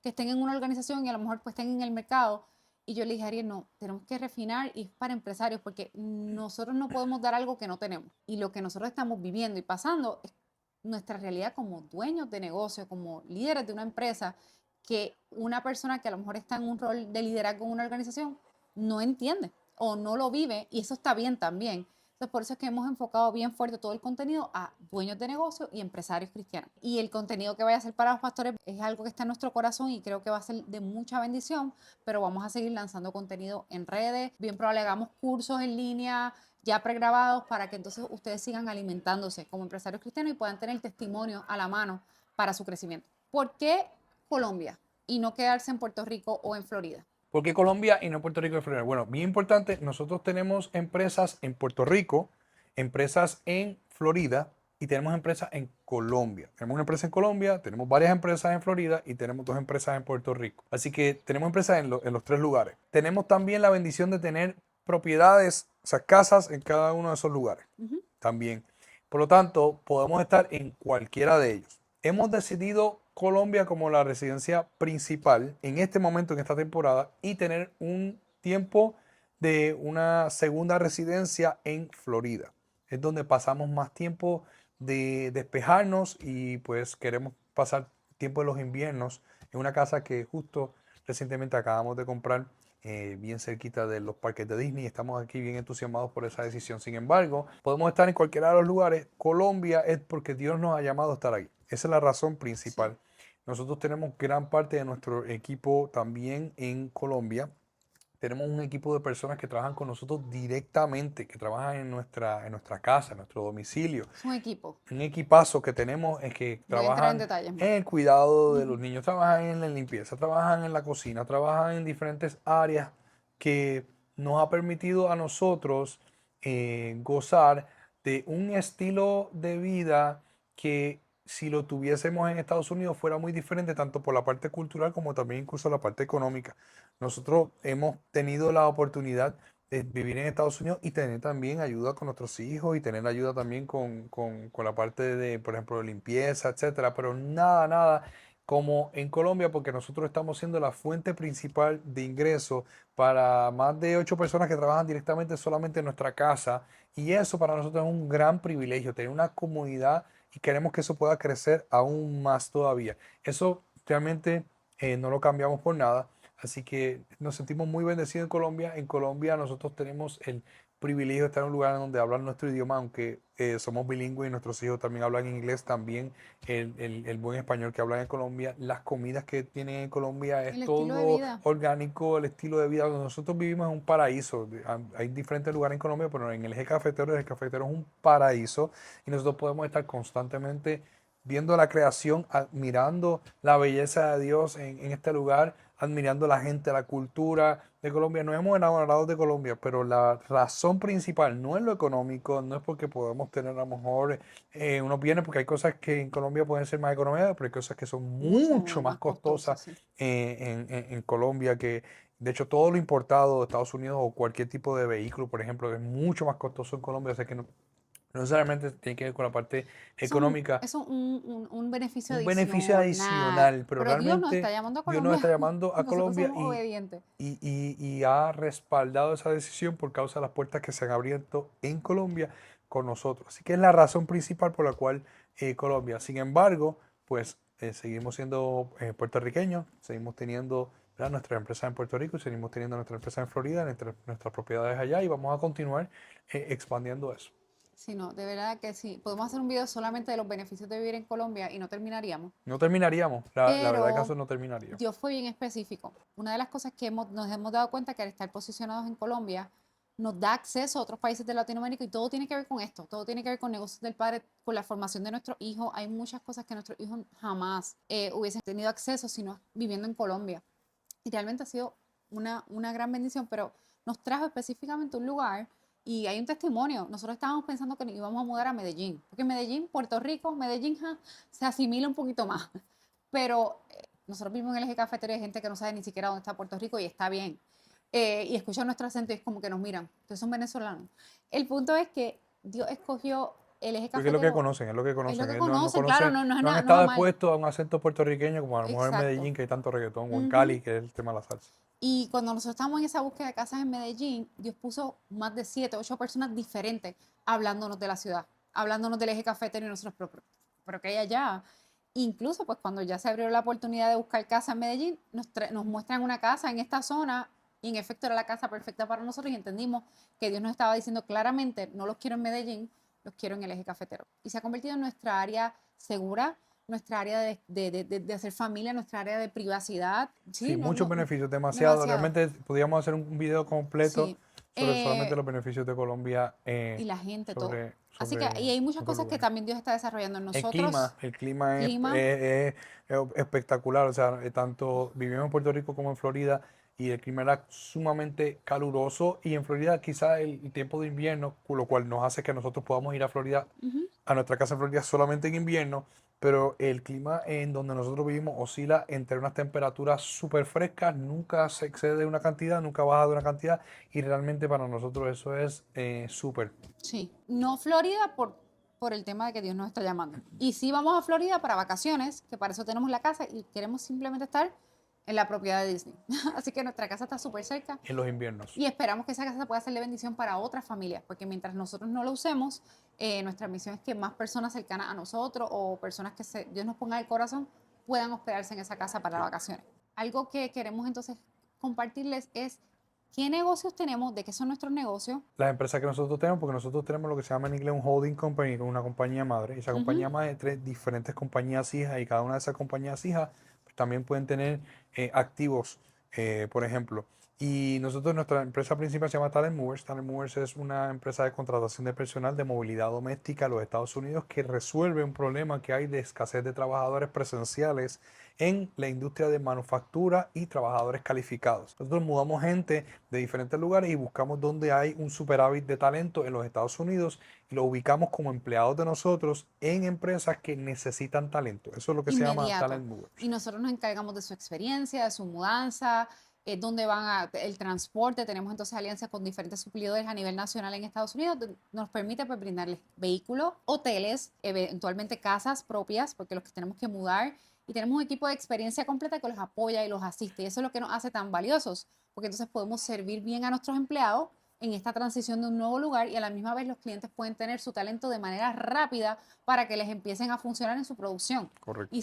que estén en una organización y a lo mejor pues estén en el mercado. Y yo le dije a Ariel, no, tenemos que refinar y es para empresarios porque nosotros no podemos dar algo que no tenemos. Y lo que nosotros estamos viviendo y pasando es nuestra realidad como dueños de negocio, como líderes de una empresa, que una persona que a lo mejor está en un rol de liderazgo en una organización no entiende o no lo vive y eso está bien también. Entonces, por eso es que hemos enfocado bien fuerte todo el contenido a dueños de negocio y empresarios cristianos. Y el contenido que vaya a ser para los pastores es algo que está en nuestro corazón y creo que va a ser de mucha bendición, pero vamos a seguir lanzando contenido en redes. Bien probable hagamos cursos en línea ya pregrabados para que entonces ustedes sigan alimentándose como empresarios cristianos y puedan tener testimonio a la mano para su crecimiento. ¿Por qué Colombia y no quedarse en Puerto Rico o en Florida? ¿Por qué Colombia y no Puerto Rico y Florida? Bueno, bien importante, nosotros tenemos empresas en Puerto Rico, empresas en Florida y tenemos empresas en Colombia. Tenemos una empresa en Colombia, tenemos varias empresas en Florida y tenemos 2 empresas en Puerto Rico. Así que tenemos empresas en los 3 lugares. Tenemos también la bendición de tener propiedades, o sea, casas en cada uno de esos lugares también. Por lo tanto, podemos estar en cualquiera de ellos. Hemos decidido Colombia como la residencia principal en este momento, en esta temporada, y tener un tiempo de una segunda residencia en Florida. Es donde pasamos más tiempo de despejarnos y pues queremos pasar tiempo de los inviernos en una casa que justo recientemente acabamos de comprar bien cerquita de los parques de Disney. Estamos aquí bien entusiasmados por esa decisión. Sin embargo, podemos estar en cualquiera de los lugares. Colombia es porque Dios nos ha llamado a estar ahí. Esa es la razón principal. Sí. Nosotros tenemos gran parte de nuestro equipo también en Colombia. Tenemos un equipo de personas que trabajan con nosotros directamente, que trabajan en nuestra casa, en nuestro domicilio. Es un equipo. Un equipazo que tenemos es que Voy a entrar en trabajan detalles más. en el cuidado de los niños, trabajan en la limpieza, trabajan en la cocina, trabajan en diferentes áreas que nos ha permitido a nosotros gozar de un estilo de vida que si lo tuviésemos en Estados Unidos fuera muy diferente, tanto por la parte cultural como también incluso la parte económica. Nosotros hemos tenido la oportunidad vivir en Estados Unidos y tener también ayuda con nuestros hijos y tener ayuda también con la parte de, por ejemplo, de limpieza, etcétera, pero nada, nada como en Colombia, porque nosotros estamos siendo la fuente principal de ingreso para más de 8 personas que trabajan directamente solamente en nuestra casa, y eso para nosotros es un gran privilegio, tener una comunidad, y queremos que eso pueda crecer aún más todavía. Eso realmente no lo cambiamos por nada. Así que nos sentimos muy bendecidos en Colombia. En Colombia nosotros tenemos el privilegio de estar en un lugar en donde hablan nuestro idioma, aunque somos bilingües y nuestros hijos también hablan inglés, también el buen español que hablan en Colombia. Las comidas que tienen en Colombia es El estilo de todo vida. orgánico, el estilo de vida. Donde nosotros vivimos es un paraíso. Hay diferentes lugares en Colombia, pero en el eje cafetero es un paraíso y nosotros podemos estar constantemente viendo la creación, admirando la belleza de Dios en este lugar, admirando la gente, la cultura de Colombia. Nos hemos enamorado de Colombia, pero la razón principal no es lo económico, no es porque podemos tener a lo mejor unos bienes, porque hay cosas que en Colombia pueden ser más económicas, pero hay cosas que son Mucho mucho más más costoso, costosas sí. en Colombia, que de hecho todo lo importado de Estados Unidos o cualquier tipo de vehículo, por ejemplo, es mucho más costoso en Colombia. O sea que no necesariamente tiene que ver con la parte económica, Eso es un beneficio un beneficio adicional. adicional, pero Pero Dios nos realmente está llamando a Dios nos está Colombia. llamando a Nosotros Colombia somos obedientes. y ha respaldado esa decisión por causa de las puertas que se han abierto en Colombia con nosotros. Así que es la razón principal por la cual Colombia. Sin embargo, pues seguimos siendo puertorriqueños, seguimos teniendo, ¿verdad?, nuestra empresa en Puerto Rico, y seguimos teniendo nuestra empresa en Florida, nuestras propiedades allá, y vamos a continuar expandiendo eso. Sí, no, de verdad que sí. Podemos hacer un video solamente de los beneficios de vivir en Colombia y no terminaríamos. No terminaríamos, la verdad que eso Pero no terminaría. Dios fue bien específico. Una de las cosas que nos hemos dado cuenta que al estar posicionados en Colombia nos da acceso a otros países de Latinoamérica y todo tiene que ver con esto, todo tiene que ver con negocios del padre, con la formación de nuestros hijos. Hay muchas cosas que nuestros hijos jamás hubiesen tenido acceso sino viviendo en Colombia. Y realmente ha sido una gran bendición, pero nos trajo específicamente un lugar y hay un testimonio. Nosotros estábamos pensando que nos íbamos a mudar a Medellín, porque Medellín, Puerto Rico, Medellín se asimila un poquito más, pero nosotros vivimos en el eje cafetero y hay gente que no sabe ni siquiera dónde está Puerto Rico y está bien. Y escuchan nuestro acento y es como que nos miran, ustedes son venezolanos. El punto es que Dios escogió el eje Porque es lo que cafetero, conocen, es lo que es lo conocen. que No conocen, claro, conocen, no, no han no es estado mal. expuestos a un acento puertorriqueño como a lo mejor en Exacto. Medellín, que hay tanto reggaetón, o en Ujú. Cali, que es el tema de la salsa. Y cuando nosotros estábamos en esa búsqueda de casas en Medellín, Dios puso más de 7, 8 personas diferentes hablándonos de la ciudad, hablándonos del eje cafetero y nosotros, pero que hay allá. Incluso pues cuando ya se abrió la oportunidad de buscar casa en Medellín, nos muestran una casa en esta zona y en efecto era la casa perfecta para nosotros y entendimos que Dios nos estaba diciendo claramente, no los quiero en Medellín, los quiero en el eje cafetero. Y se ha convertido en nuestra área segura, nuestra área de hacer familia, nuestra área de privacidad. Sí, Sí, muchos beneficios, demasiado. demasiado. Realmente podríamos hacer un video completo Sí. sobre solamente Eh, los beneficios de Colombia, y la gente, todo. sobre, Así que y sobre hay muchas otros cosas que lugares. también Dios está desarrollando en El nosotros. clima, el clima Clima, es espectacular. O sea, tanto vivimos en Puerto Rico como en Florida, y el clima era sumamente caluroso, y en Florida quizá el tiempo de invierno, con lo cual nos hace que nosotros podamos ir a Florida, ujú, a nuestra casa en Florida solamente en invierno, pero el clima en donde nosotros vivimos oscila entre unas temperaturas súper frescas, nunca se excede de una cantidad, nunca baja de una cantidad, y realmente para nosotros eso es súper. sí. No Florida por el tema de que Dios nos está llamando. Y sí vamos a Florida para vacaciones, que para eso tenemos la casa y queremos simplemente estar en la propiedad de Disney. Así que nuestra casa está súper cerca. En los inviernos. Y esperamos que esa casa pueda ser de bendición para otras familias, porque mientras nosotros no lo usemos, nuestra misión es que más personas cercanas a nosotros o personas que Dios nos ponga el corazón puedan hospedarse en esa casa para Sí. vacaciones. Algo que queremos entonces compartirles es qué negocios tenemos, de qué son nuestros negocios. Las empresas que nosotros tenemos, porque nosotros tenemos lo que se llama en inglés un holding company, con una compañía madre. Y esa Ujú. compañía madre tiene diferentes compañías hijas, y cada una de esas compañías hijas pues, también pueden tener activos, por ejemplo. Y nosotros, nuestra empresa principal se llama Talent Movers. Talent Movers es una empresa de contratación de personal de movilidad doméstica a los Estados Unidos, que resuelve un problema que hay de escasez de trabajadores presenciales en la industria de manufactura y trabajadores calificados. Nosotros mudamos gente de diferentes lugares y buscamos donde hay un superávit de talento en los Estados Unidos, y lo ubicamos como empleados de nosotros en empresas que necesitan talento. Eso es lo que se llama Inmediato. Talent Y Movers. nosotros nos encargamos de su experiencia, de su mudanza, dónde el transporte. Tenemos entonces alianzas con diferentes suplidores a nivel nacional en Estados Unidos. Nos permite pues, brindarles vehículos, hoteles, eventualmente casas propias, porque los que tenemos que mudar. Y tenemos un equipo de experiencia completa que los apoya y los asiste. Y eso es lo que nos hace tan valiosos, porque entonces podemos servir bien a nuestros empleados en esta transición de un nuevo lugar y a la misma vez los clientes pueden tener su talento de manera rápida para que les empiecen a funcionar en su producción. Correcto.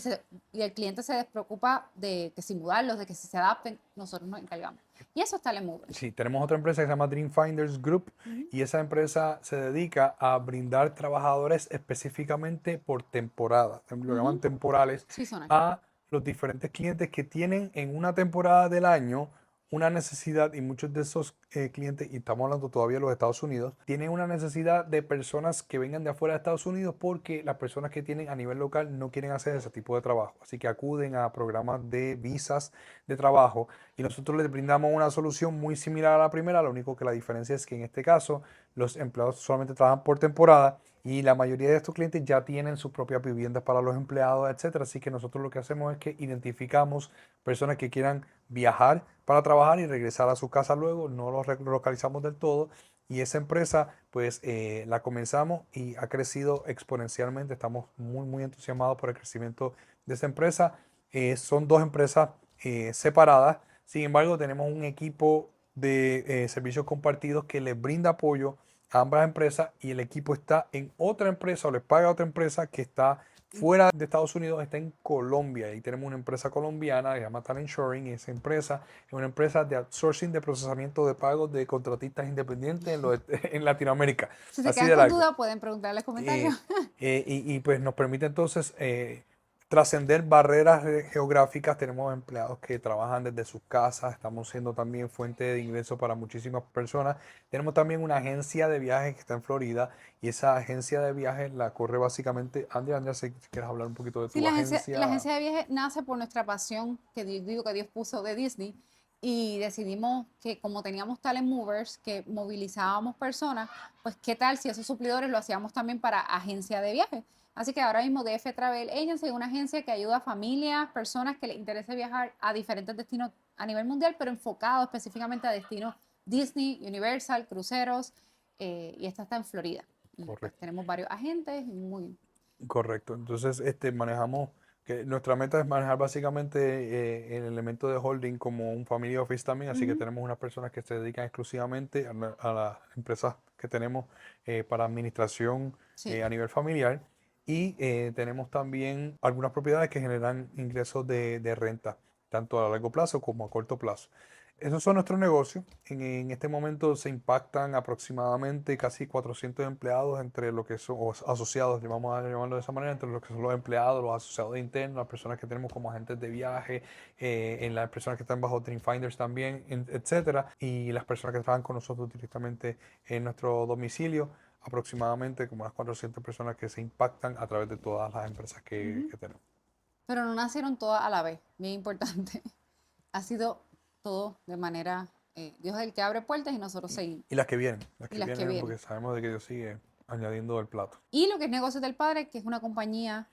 Y el cliente se despreocupa de que si mudarlos, de que si se adapten, nosotros nos encargamos. Y eso está en Mover. Sí, tenemos otra empresa que se llama Dream Finders Group y esa empresa se dedica a brindar trabajadores específicamente por temporada, lo llaman temporales, Seasonal. a los diferentes clientes que tienen en una temporada del año una necesidad y muchos de esos clientes, y estamos hablando todavía de los Estados Unidos, tienen una necesidad de personas que vengan de afuera de Estados Unidos porque las personas que tienen a nivel local no quieren hacer ese tipo de trabajo. Así que acuden a programas de visas de trabajo y nosotros les brindamos una solución muy similar a la primera, lo único que la diferencia es que en este caso los empleados solamente trabajan por temporada y la mayoría de estos clientes ya tienen sus propias viviendas para los empleados, etcétera. Así que nosotros lo que hacemos es que identificamos personas que quieran viajar para trabajar y regresar a su casa luego, no los relocalizamos del todo y esa empresa pues la comenzamos y ha crecido exponencialmente, estamos muy entusiasmados por el crecimiento de esa empresa. Son dos empresas separadas, sin embargo tenemos un equipo de servicios compartidos que les brinda apoyo a ambas empresas y el equipo está en otra empresa o les paga a otra empresa que está fuera de Estados Unidos, está en Colombia y tenemos una empresa colombiana que se llama Talent Shoring y esa empresa es una empresa de outsourcing de procesamiento de pagos de contratistas independientes en Latinoamérica. Si se Así quedan de con largo. duda, pueden preguntarle en comentarios. Y pues nos permite entonces trascender barreras geográficas. Tenemos empleados que trabajan desde sus casas, estamos siendo también fuente de ingreso para muchísimas personas. Tenemos también una agencia de viajes que está en Florida y esa agencia de viajes la corre básicamente, Andrea, si quieres hablar un poquito de Sí, tu la agencia de viajes nace por nuestra pasión, que digo que Dios puso de Disney, y decidimos que como teníamos talent movers, que movilizábamos personas, pues qué tal si esos suplidores lo hacíamos también para agencia de viajes. Así que ahora mismo DF Travel Agency es una agencia que ayuda a familias, personas que les interese viajar a diferentes destinos a nivel mundial, pero enfocado específicamente a destinos Disney, Universal, cruceros, y esta está en Florida. Y pues Correcto. tenemos varios agentes, muy... Correcto. Entonces, manejamos, que nuestra meta es manejar básicamente el elemento de holding como un family office también, así que tenemos unas personas que se dedican exclusivamente a las empresas que tenemos para administración Sí. a nivel familiar y tenemos también algunas propiedades que generan ingresos de renta, tanto a largo plazo como a corto plazo. Esos son nuestros negocios. En este momento se impactan aproximadamente casi 400 empleados entre lo que son o asociados, vamos a llamarlo de esa manera, entre lo que son los empleados, los asociados internos, las personas que tenemos como agentes de viaje, en las personas que están bajo Dream Finders también, etcétera, y las personas que trabajan con nosotros directamente en nuestro domicilio, aproximadamente como unas 400 personas que se impactan a través de todas las empresas que tenemos. Pero no nacieron todas a la vez, bien importante. Ha sido todo de manera, Dios es el que abre puertas y nosotros seguimos. Y las que vienen, Y las que porque vienen. sabemos de que Dios sigue añadiendo el plato. Y lo que es Negocios del Padre, que es una compañía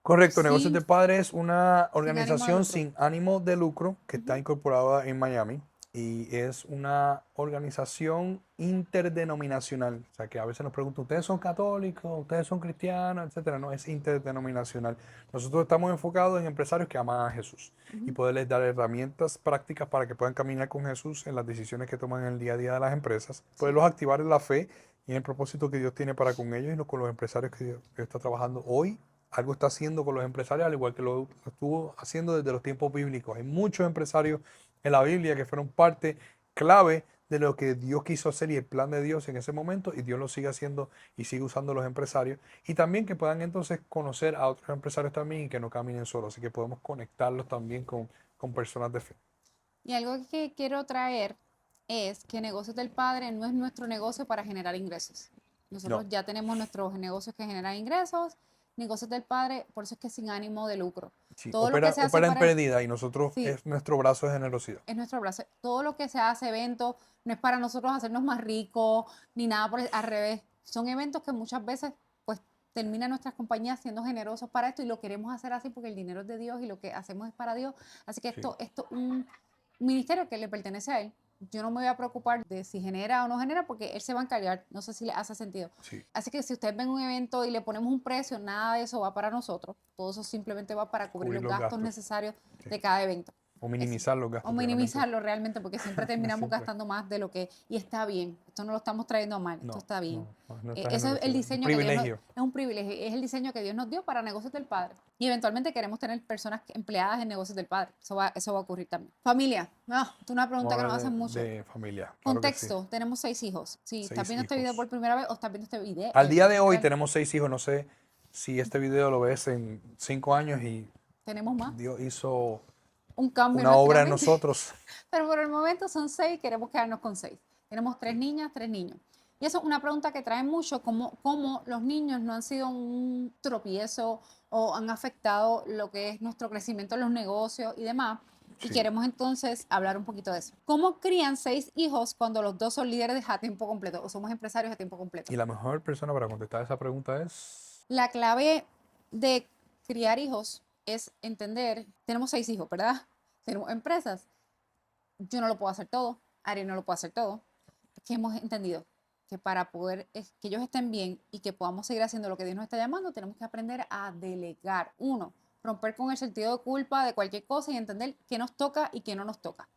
Correcto, Negocios sin, del Padre es una sin ánimo de organización lucro. sin ánimo de lucro que está incorporada en Miami y es una organización interdenominacional. O sea que a veces nos preguntan, ¿ustedes son católicos? ¿Ustedes son cristianos? Etcétera. No, es interdenominacional. Nosotros estamos enfocados en empresarios que aman a Jesús y poderles dar herramientas prácticas para que puedan caminar con Jesús en las decisiones que toman en el día a día de las empresas, poderlos activar en la fe y en el propósito que Dios tiene para con ellos y con los empresarios que Dios está trabajando hoy. Algo está haciendo con los empresarios, al igual que lo estuvo haciendo desde los tiempos bíblicos. Hay muchos empresarios en la Biblia que fueron parte clave de lo que Dios quiso hacer y el plan de Dios en ese momento, y Dios lo sigue haciendo y sigue usando a los empresarios, y también que puedan entonces conocer a otros empresarios también y que no caminen solos, así que podemos conectarlos también con personas de fe. Y algo que quiero traer es que Negocios del Padre no es nuestro negocio para generar ingresos. Nosotros No, ya tenemos nuestros negocios que generan ingresos. Negocios del Padre, por eso es que es sin ánimo de lucro. sí, Todo lo que se hace opera en para... pérdida y nosotros Sí, es nuestro brazo de generosidad. es nuestro brazo. Todo lo que se hace, eventos, no es para nosotros hacernos más ricos, ni nada al revés. Son eventos que muchas veces, pues, terminan nuestras compañías siendo generosos para esto y lo queremos hacer así porque el dinero es de Dios y lo que hacemos es para Dios. Así que Sí. esto ministerio que le pertenece a él. Yo no me voy a preocupar de si genera o no genera porque él se va a encargar. No sé si le hace sentido. Sí. Así que si ustedes ven un evento y le ponemos un precio, nada de eso va para nosotros. Todo eso simplemente va para cubrir los gastos necesarios de cada evento. O minimizar los gastos. O minimizarlo realmente, porque siempre terminamos Siempre. gastando más de lo que... Y está bien, esto no lo estamos trayendo a mal, No, esto está bien. no está Eso es el generosidad. diseño Un que Dios privilegio. es un privilegio, es el diseño que Dios nos dio para negocios del Padre. Y eventualmente queremos tener personas empleadas en negocios del Padre. Eso va a ocurrir también. Familia, es una pregunta que nos hacen mucho. De familia. Claro Contexto, que sí. tenemos 6 hijos. Si 6 estás viendo este video hijos. por primera vez o estás viendo este video... Al día de hoy tenemos 6 hijos. No sé si este video lo ves en 5 años y tenemos más. Dios hizo Un cambio una obra en mente. nosotros. Pero por el momento son 6, queremos quedarnos con 6. Tenemos 3 niñas, 3 niños. Y eso es una pregunta que trae mucho, cómo los niños no han sido un tropiezo o han afectado lo que es nuestro crecimiento en los negocios y demás. Y Sí. queremos entonces hablar un poquito de eso. ¿Cómo crían 6 hijos cuando los 2 son líderes a tiempo completo o somos empresarios a tiempo completo? Y la mejor persona para contestar esa pregunta es... La clave de criar hijos es entender, tenemos 6 hijos, ¿verdad? Tenemos empresas. Yo no lo puedo hacer todo, Ari no lo puede hacer todo. Que hemos entendido que para poder que ellos estén bien y que podamos seguir haciendo lo que Dios nos está llamando, tenemos que aprender a delegar. 1, romper con el sentido de culpa de cualquier cosa y entender qué nos toca y qué no nos toca.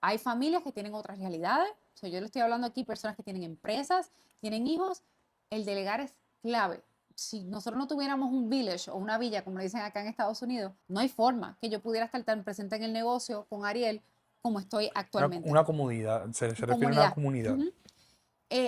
Hay familias que tienen otras realidades. Yo le estoy hablando aquí personas que tienen empresas, tienen hijos. El delegar es clave. Si nosotros no tuviéramos un village o una villa, como le dicen acá en Estados Unidos, no hay forma que yo pudiera estar tan presente en el negocio con Ariel como estoy actualmente. Una comunidad, se refiere a una comunidad.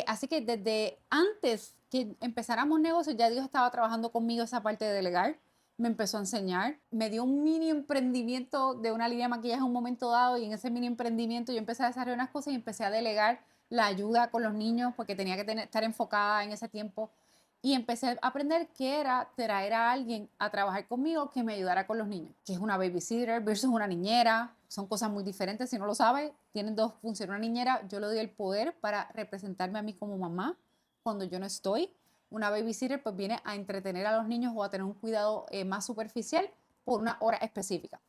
Así que desde antes que empezáramos negocios, ya Dios estaba trabajando conmigo esa parte de delegar. Me empezó a enseñar, me dio un mini emprendimiento de una línea de maquillaje en un momento dado y en ese mini emprendimiento yo empecé a desarrollar unas cosas y empecé a delegar la ayuda con los niños porque tenía que estar enfocada en ese tiempo. Y empecé a aprender qué era traer a alguien a trabajar conmigo que me ayudara con los niños, que es una babysitter versus una niñera. Son cosas muy diferentes, si no lo sabes, tienen 2 funciones. Una niñera, yo le doy el poder para representarme a mí como mamá cuando yo no estoy. Una babysitter pues viene a entretener a los niños o a tener un cuidado más superficial por una hora específica.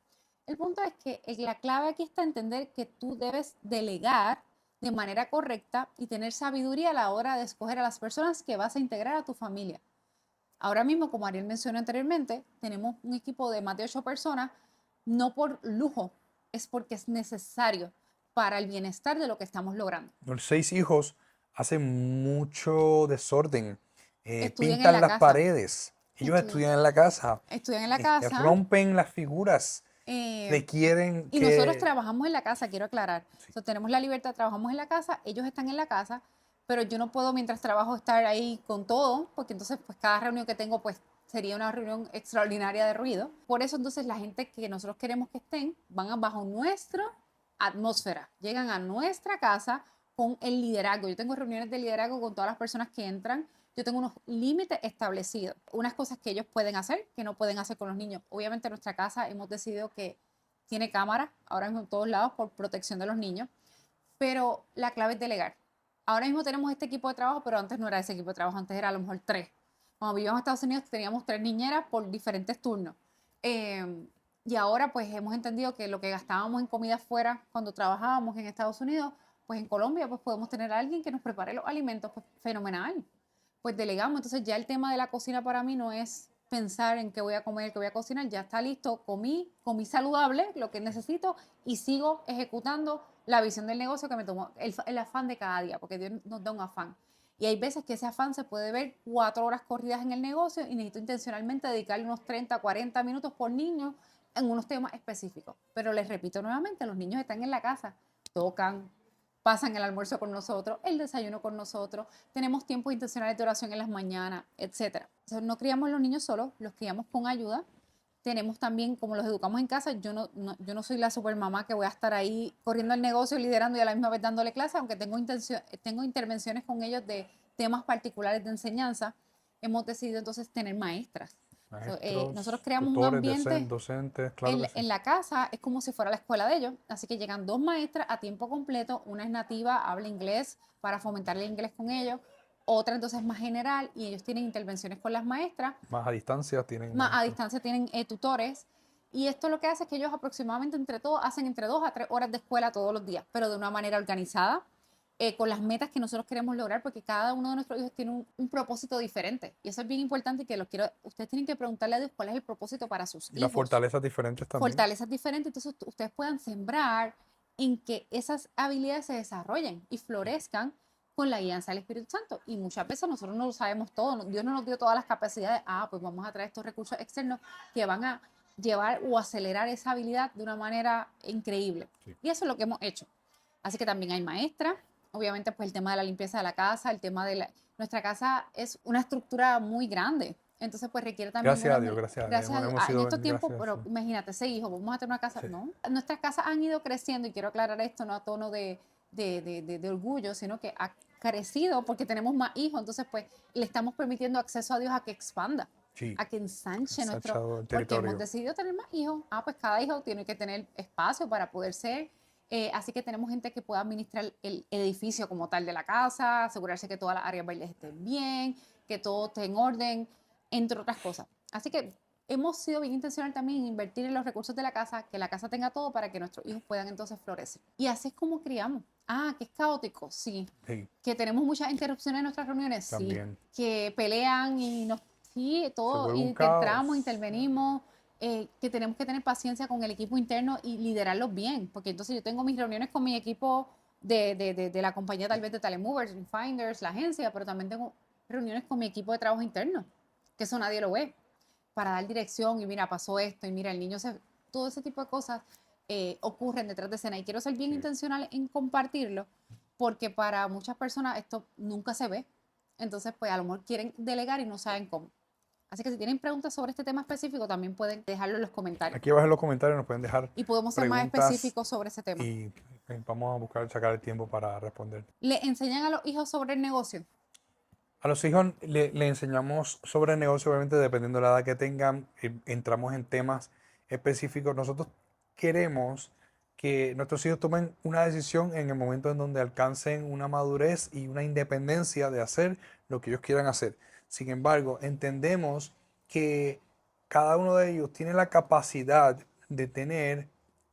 El punto es que la clave aquí está entender que tú debes delegar de manera correcta y tener sabiduría a la hora de escoger a las personas que vas a integrar a tu familia. Ahora mismo, como Ariel mencionó anteriormente, tenemos un equipo de más de 8 personas, no por lujo, es porque es necesario para el bienestar de lo que estamos logrando. Los 6 hijos hacen mucho desorden, Estudian pintan en la las casa. paredes, ellos estudian en la casa, Estudian en la casa. rompen las figuras, requieren y que... nosotros trabajamos en la casa, quiero aclarar. Sí. So, tenemos la libertad, trabajamos en la casa, ellos están en la casa, pero yo no puedo mientras trabajo estar ahí con todo, porque entonces pues cada reunión que tengo pues sería una reunión extraordinaria de ruido. Por eso entonces la gente que nosotros queremos que estén van bajo nuestra atmósfera, llegan a nuestra casa con el liderazgo. Yo tengo reuniones de liderazgo con todas las personas que entran. Yo tengo unos límites establecidos, unas cosas que ellos pueden hacer, que no pueden hacer con los niños. Obviamente en nuestra casa hemos decidido que tiene cámaras ahora mismo en todos lados por protección de los niños, pero la clave es delegar. Ahora mismo tenemos este equipo de trabajo, pero antes no era ese equipo de trabajo, antes era a lo mejor 3. Cuando vivíamos en Estados Unidos teníamos 3 niñeras por diferentes turnos. Y ahora pues hemos entendido que lo que gastábamos en comida fuera cuando trabajábamos en Estados Unidos, pues en Colombia pues podemos tener a alguien que nos prepare los alimentos, pues fenomenal. Pues delegamos. Entonces ya el tema de la cocina para mí no es pensar en qué voy a comer, qué voy a cocinar, ya está listo, comí saludable, lo que necesito y sigo ejecutando la visión del negocio que me tomó el afán de cada día, porque Dios nos da un afán. Y hay veces que ese afán se puede ver 4 horas corridas en el negocio y necesito intencionalmente dedicarle unos 30, 40 minutos por niño en unos temas específicos. Pero les repito nuevamente, los niños están en la casa, tocan, pasan el almuerzo con nosotros, el desayuno con nosotros, tenemos tiempos intencionales de oración en las mañanas, etc. Entonces, no criamos los niños solos, los criamos con ayuda. Tenemos también, como los educamos en casa, yo no soy la supermamá que voy a estar ahí corriendo el negocio, liderando y a la misma vez dándole clase, aunque tengo intervenciones con ellos de temas particulares de enseñanza. Hemos decidido entonces tener maestras. Nosotros creamos tutores, un ambiente docentes, claro que sí. en la casa, es como si fuera la escuela de ellos, así que llegan 2 maestras a tiempo completo, una es nativa, habla inglés para fomentar el inglés con ellos, otra entonces más general y ellos tienen intervenciones con las maestras. Más a distancia tienen... Más a distancia tienen tutores Y esto lo que hace es que ellos aproximadamente entre todos hacen entre 2 a 3 horas de escuela todos los días, pero de una manera organizada, con las metas que nosotros queremos lograr, porque cada uno de nuestros hijos tiene un propósito diferente. Y eso es bien importante que ustedes tienen que preguntarle a Dios cuál es el propósito para sus Y las hijos. fortalezas diferentes también. Fortalezas diferentes, entonces ustedes puedan sembrar en que esas habilidades se desarrollen y florezcan con la guianza del Espíritu Santo. Y muchas veces nosotros no lo sabemos todo, Dios no nos dio todas las capacidades, pues vamos a traer estos recursos externos que van a llevar o acelerar esa habilidad de una manera increíble. Sí. Y eso es lo que hemos hecho. Así que también hay maestras, obviamente pues el tema de la limpieza de la casa, el tema de nuestra casa es una estructura muy grande. Entonces, pues requiere también... Gracias a Dios, gracias a Dios. En estos tiempos, pero imagínate, 6 hijos, vamos a tener una casa. Sí. No, nuestras casas han ido creciendo, y quiero aclarar esto, no a tono de orgullo, sino que ha crecido porque tenemos más hijos. Entonces, pues le estamos permitiendo acceso a Dios a que expanda, sí, a que ensanche nuestro... Porque hemos decidido tener más hijos. Pues cada hijo tiene que tener espacio para poder ser... así que tenemos gente que pueda administrar el edificio como tal de la casa, asegurarse que todas las áreas bailes estén bien, que todo esté en orden, entre otras cosas. Así que hemos sido bien intencional también en invertir en los recursos de la casa, que la casa tenga todo para que nuestros hijos puedan entonces florecer. Y así es como criamos. Que es caótico, sí. Que tenemos muchas interrupciones en nuestras reuniones, también. Sí. Que pelean y todo, y entramos, intervenimos. Que tenemos que tener paciencia con el equipo interno y liderarlos bien, porque entonces yo tengo mis reuniones con mi equipo de la compañía, tal vez de Talent Movers, Finders, la agencia, pero también tengo reuniones con mi equipo de trabajo interno, que eso nadie lo ve, para dar dirección y mira, pasó esto y mira, el niño todo ese tipo de cosas ocurren detrás de escena, y quiero ser bien intencional en compartirlo, porque para muchas personas esto nunca se ve, entonces pues a lo mejor quieren delegar y no saben cómo. Así que si tienen preguntas sobre este tema específico, también pueden dejarlo en los comentarios. Aquí abajo en los comentarios nos pueden dejar y podemos ser más específicos sobre ese tema. Y vamos a buscar sacar el tiempo para responder. ¿Le enseñan a los hijos sobre el negocio? A los hijos le enseñamos sobre el negocio, obviamente dependiendo de la edad que tengan, entramos en temas específicos. Nosotros queremos que nuestros hijos tomen una decisión en el momento en donde alcancen una madurez y una independencia de hacer lo que ellos quieran hacer. Sin embargo, entendemos que cada uno de ellos tiene la capacidad de tener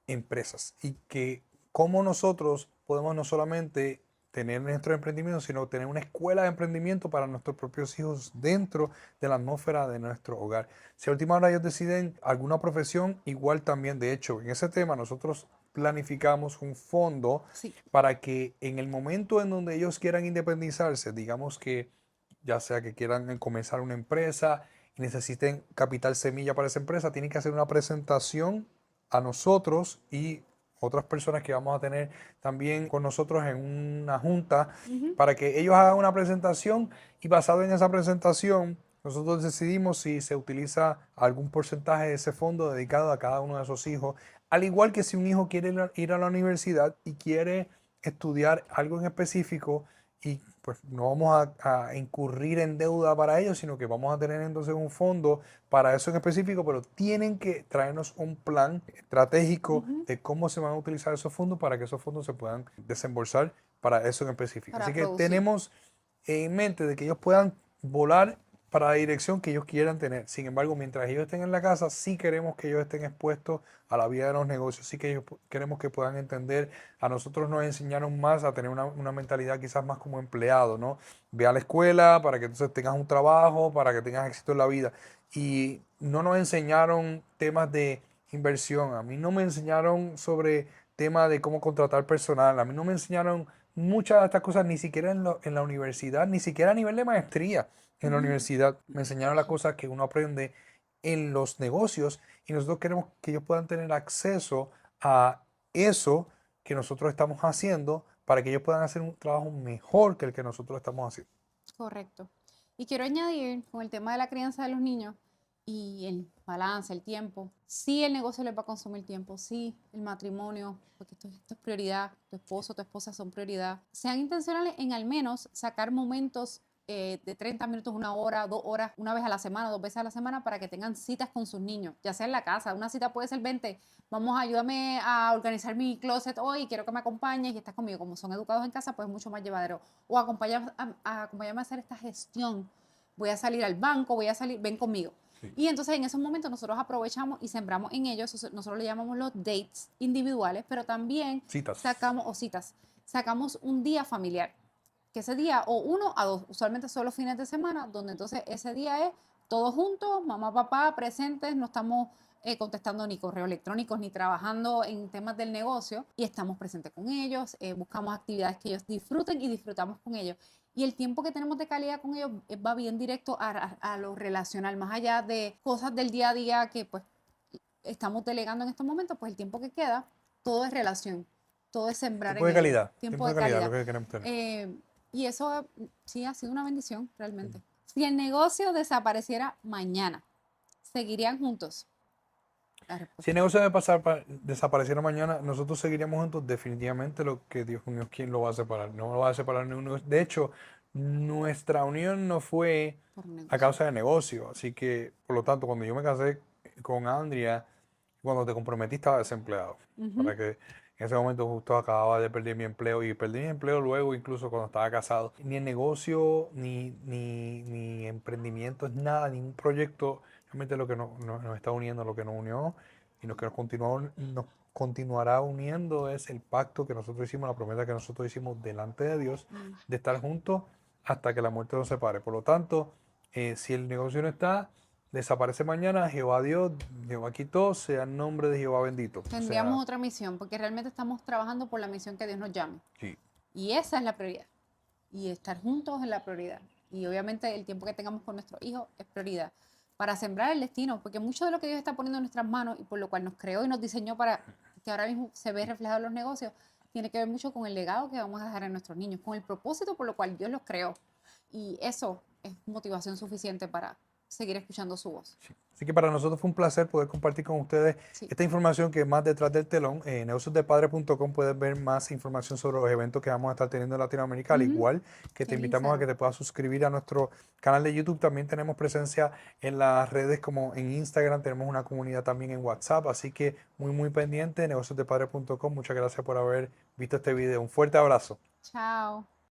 empresas, y que como nosotros podemos no solamente tener nuestro emprendimiento, sino tener una escuela de emprendimiento para nuestros propios hijos dentro de la atmósfera de nuestro hogar. Si a última hora ellos deciden alguna profesión, igual también. De hecho, en ese tema nosotros planificamos un fondo, sí, para que en el momento en donde ellos quieran independizarse, digamos que ya sea que quieran comenzar una empresa y necesiten capital semilla para esa empresa, tienen que hacer una presentación a nosotros y otras personas que vamos a tener también con nosotros en una junta, para que ellos hagan una presentación, y basado en esa presentación nosotros decidimos si se utiliza algún porcentaje de ese fondo dedicado a cada uno de esos hijos. Al igual que si un hijo quiere ir a la universidad y quiere estudiar algo en específico, y pues no vamos a incurrir en deuda para ellos, sino que vamos a tener entonces un fondo para eso en específico, pero tienen que traernos un plan estratégico de cómo se van a utilizar esos fondos para que esos fondos se puedan desembolsar para eso en específico. Así que tenemos en mente de que ellos puedan volar para la dirección que ellos quieran tener. Sin embargo, mientras ellos estén en la casa, sí queremos que ellos estén expuestos a la vida de los negocios, sí que ellos queremos que puedan entender. A nosotros nos enseñaron más a tener una mentalidad quizás más como empleado, ¿no? Ve a la escuela para que entonces tengas un trabajo, para que tengas éxito en la vida. Y no nos enseñaron temas de inversión. A mí no me enseñaron sobre temas de cómo contratar personal. A mí no me enseñaron muchas de estas cosas, ni siquiera en la universidad, ni siquiera a nivel de maestría. En la universidad me enseñaron las cosas que uno aprende en los negocios, y nosotros queremos que ellos puedan tener acceso a eso que nosotros estamos haciendo, para que ellos puedan hacer un trabajo mejor que el que nosotros estamos haciendo. Correcto. Y quiero añadir con el tema de la crianza de los niños y el balance, el tiempo. Sí, el negocio les va a consumir tiempo, sí, el matrimonio, porque esto es prioridad, tu esposo, tu esposa son prioridad. Sean intencionales en al menos sacar momentos de 30 minutos, 1 hora, 2 horas, una vez a la semana, 2 veces a la semana, para que tengan citas con sus niños, ya sea en la casa. Una cita puede ser: vente, vamos, ayúdame a organizar mi closet hoy, quiero que me acompañes y estás conmigo. Como son educados en casa, pues es mucho más llevadero. O acompáñame a hacer esta gestión. Voy a salir al banco, ven conmigo. Sí. Y entonces en esos momentos nosotros aprovechamos y sembramos en ellos, nosotros le llamamos los dates individuales, pero también Citas. sacamos un día familiar, que ese día o 1 a 2, usualmente solo fines de semana, donde entonces ese día es todos juntos, mamá, papá, presentes, no estamos contestando ni correos electrónicos ni trabajando en temas del negocio y estamos presentes con ellos, buscamos actividades que ellos disfruten y disfrutamos con ellos. Y el tiempo que tenemos de calidad con ellos va bien directo a lo relacional, más allá de cosas del día a día que pues estamos delegando en estos momentos, pues el tiempo que queda, todo es relación, todo es sembrar Tiempo en de ellos, calidad. tiempo de Lo calidad. que queremos tener. Y eso sí ha sido una bendición realmente. Si el negocio desapareciera mañana, ¿seguirían juntos? La Si respuesta el negocio desapareciera mañana, nosotros seguiríamos juntos. Definitivamente lo que Dios mío, ¿quién lo va a separar? No lo va a separar ni uno. De hecho, nuestra unión no fue por un a negocio. causa de negocio. Así que, por lo tanto, cuando yo me casé con Andrea, cuando te comprometí estaba desempleado. Ujú. Para que en ese momento justo acababa de perder mi empleo y perdí mi empleo luego incluso cuando estaba casado. Ni el negocio, ni emprendimiento, es nada, ningún proyecto. Realmente lo que nos está uniendo, lo que nos unió y lo que nos continuará uniendo es el pacto que nosotros hicimos, la promesa que nosotros hicimos delante de Dios de estar juntos hasta que la muerte nos separe. Por lo tanto, si el negocio no está, desaparece mañana, Jehová Dios, Jehová quitó, sea el nombre de Jehová bendito. O Tendríamos sea, otra misión, porque realmente estamos trabajando por la misión que Dios nos llame. sí. Y esa es la prioridad. Y estar juntos es la prioridad. Y obviamente el tiempo que tengamos con nuestros hijos es prioridad. Para sembrar el destino, porque mucho de lo que Dios está poniendo en nuestras manos y por lo cual nos creó y nos diseñó para que ahora mismo se ve reflejado en los negocios, tiene que ver mucho con el legado que vamos a dejar a nuestros niños, con el propósito por lo cual Dios los creó. Y eso es motivación suficiente para seguir escuchando su voz. Sí. Así que para nosotros fue un placer poder compartir con ustedes Sí. esta información que es más detrás del telón. En negociosdepadre.com puedes ver más información sobre los eventos que vamos a estar teniendo en Latinoamérica, al igual que te En invitamos a que Instagram. te puedas suscribir a nuestro canal de YouTube. También tenemos presencia en las redes como en Instagram, tenemos una comunidad también en WhatsApp, así que muy pendiente, negociosdepadre.com. Muchas gracias por haber visto este video. Un fuerte abrazo. Chao.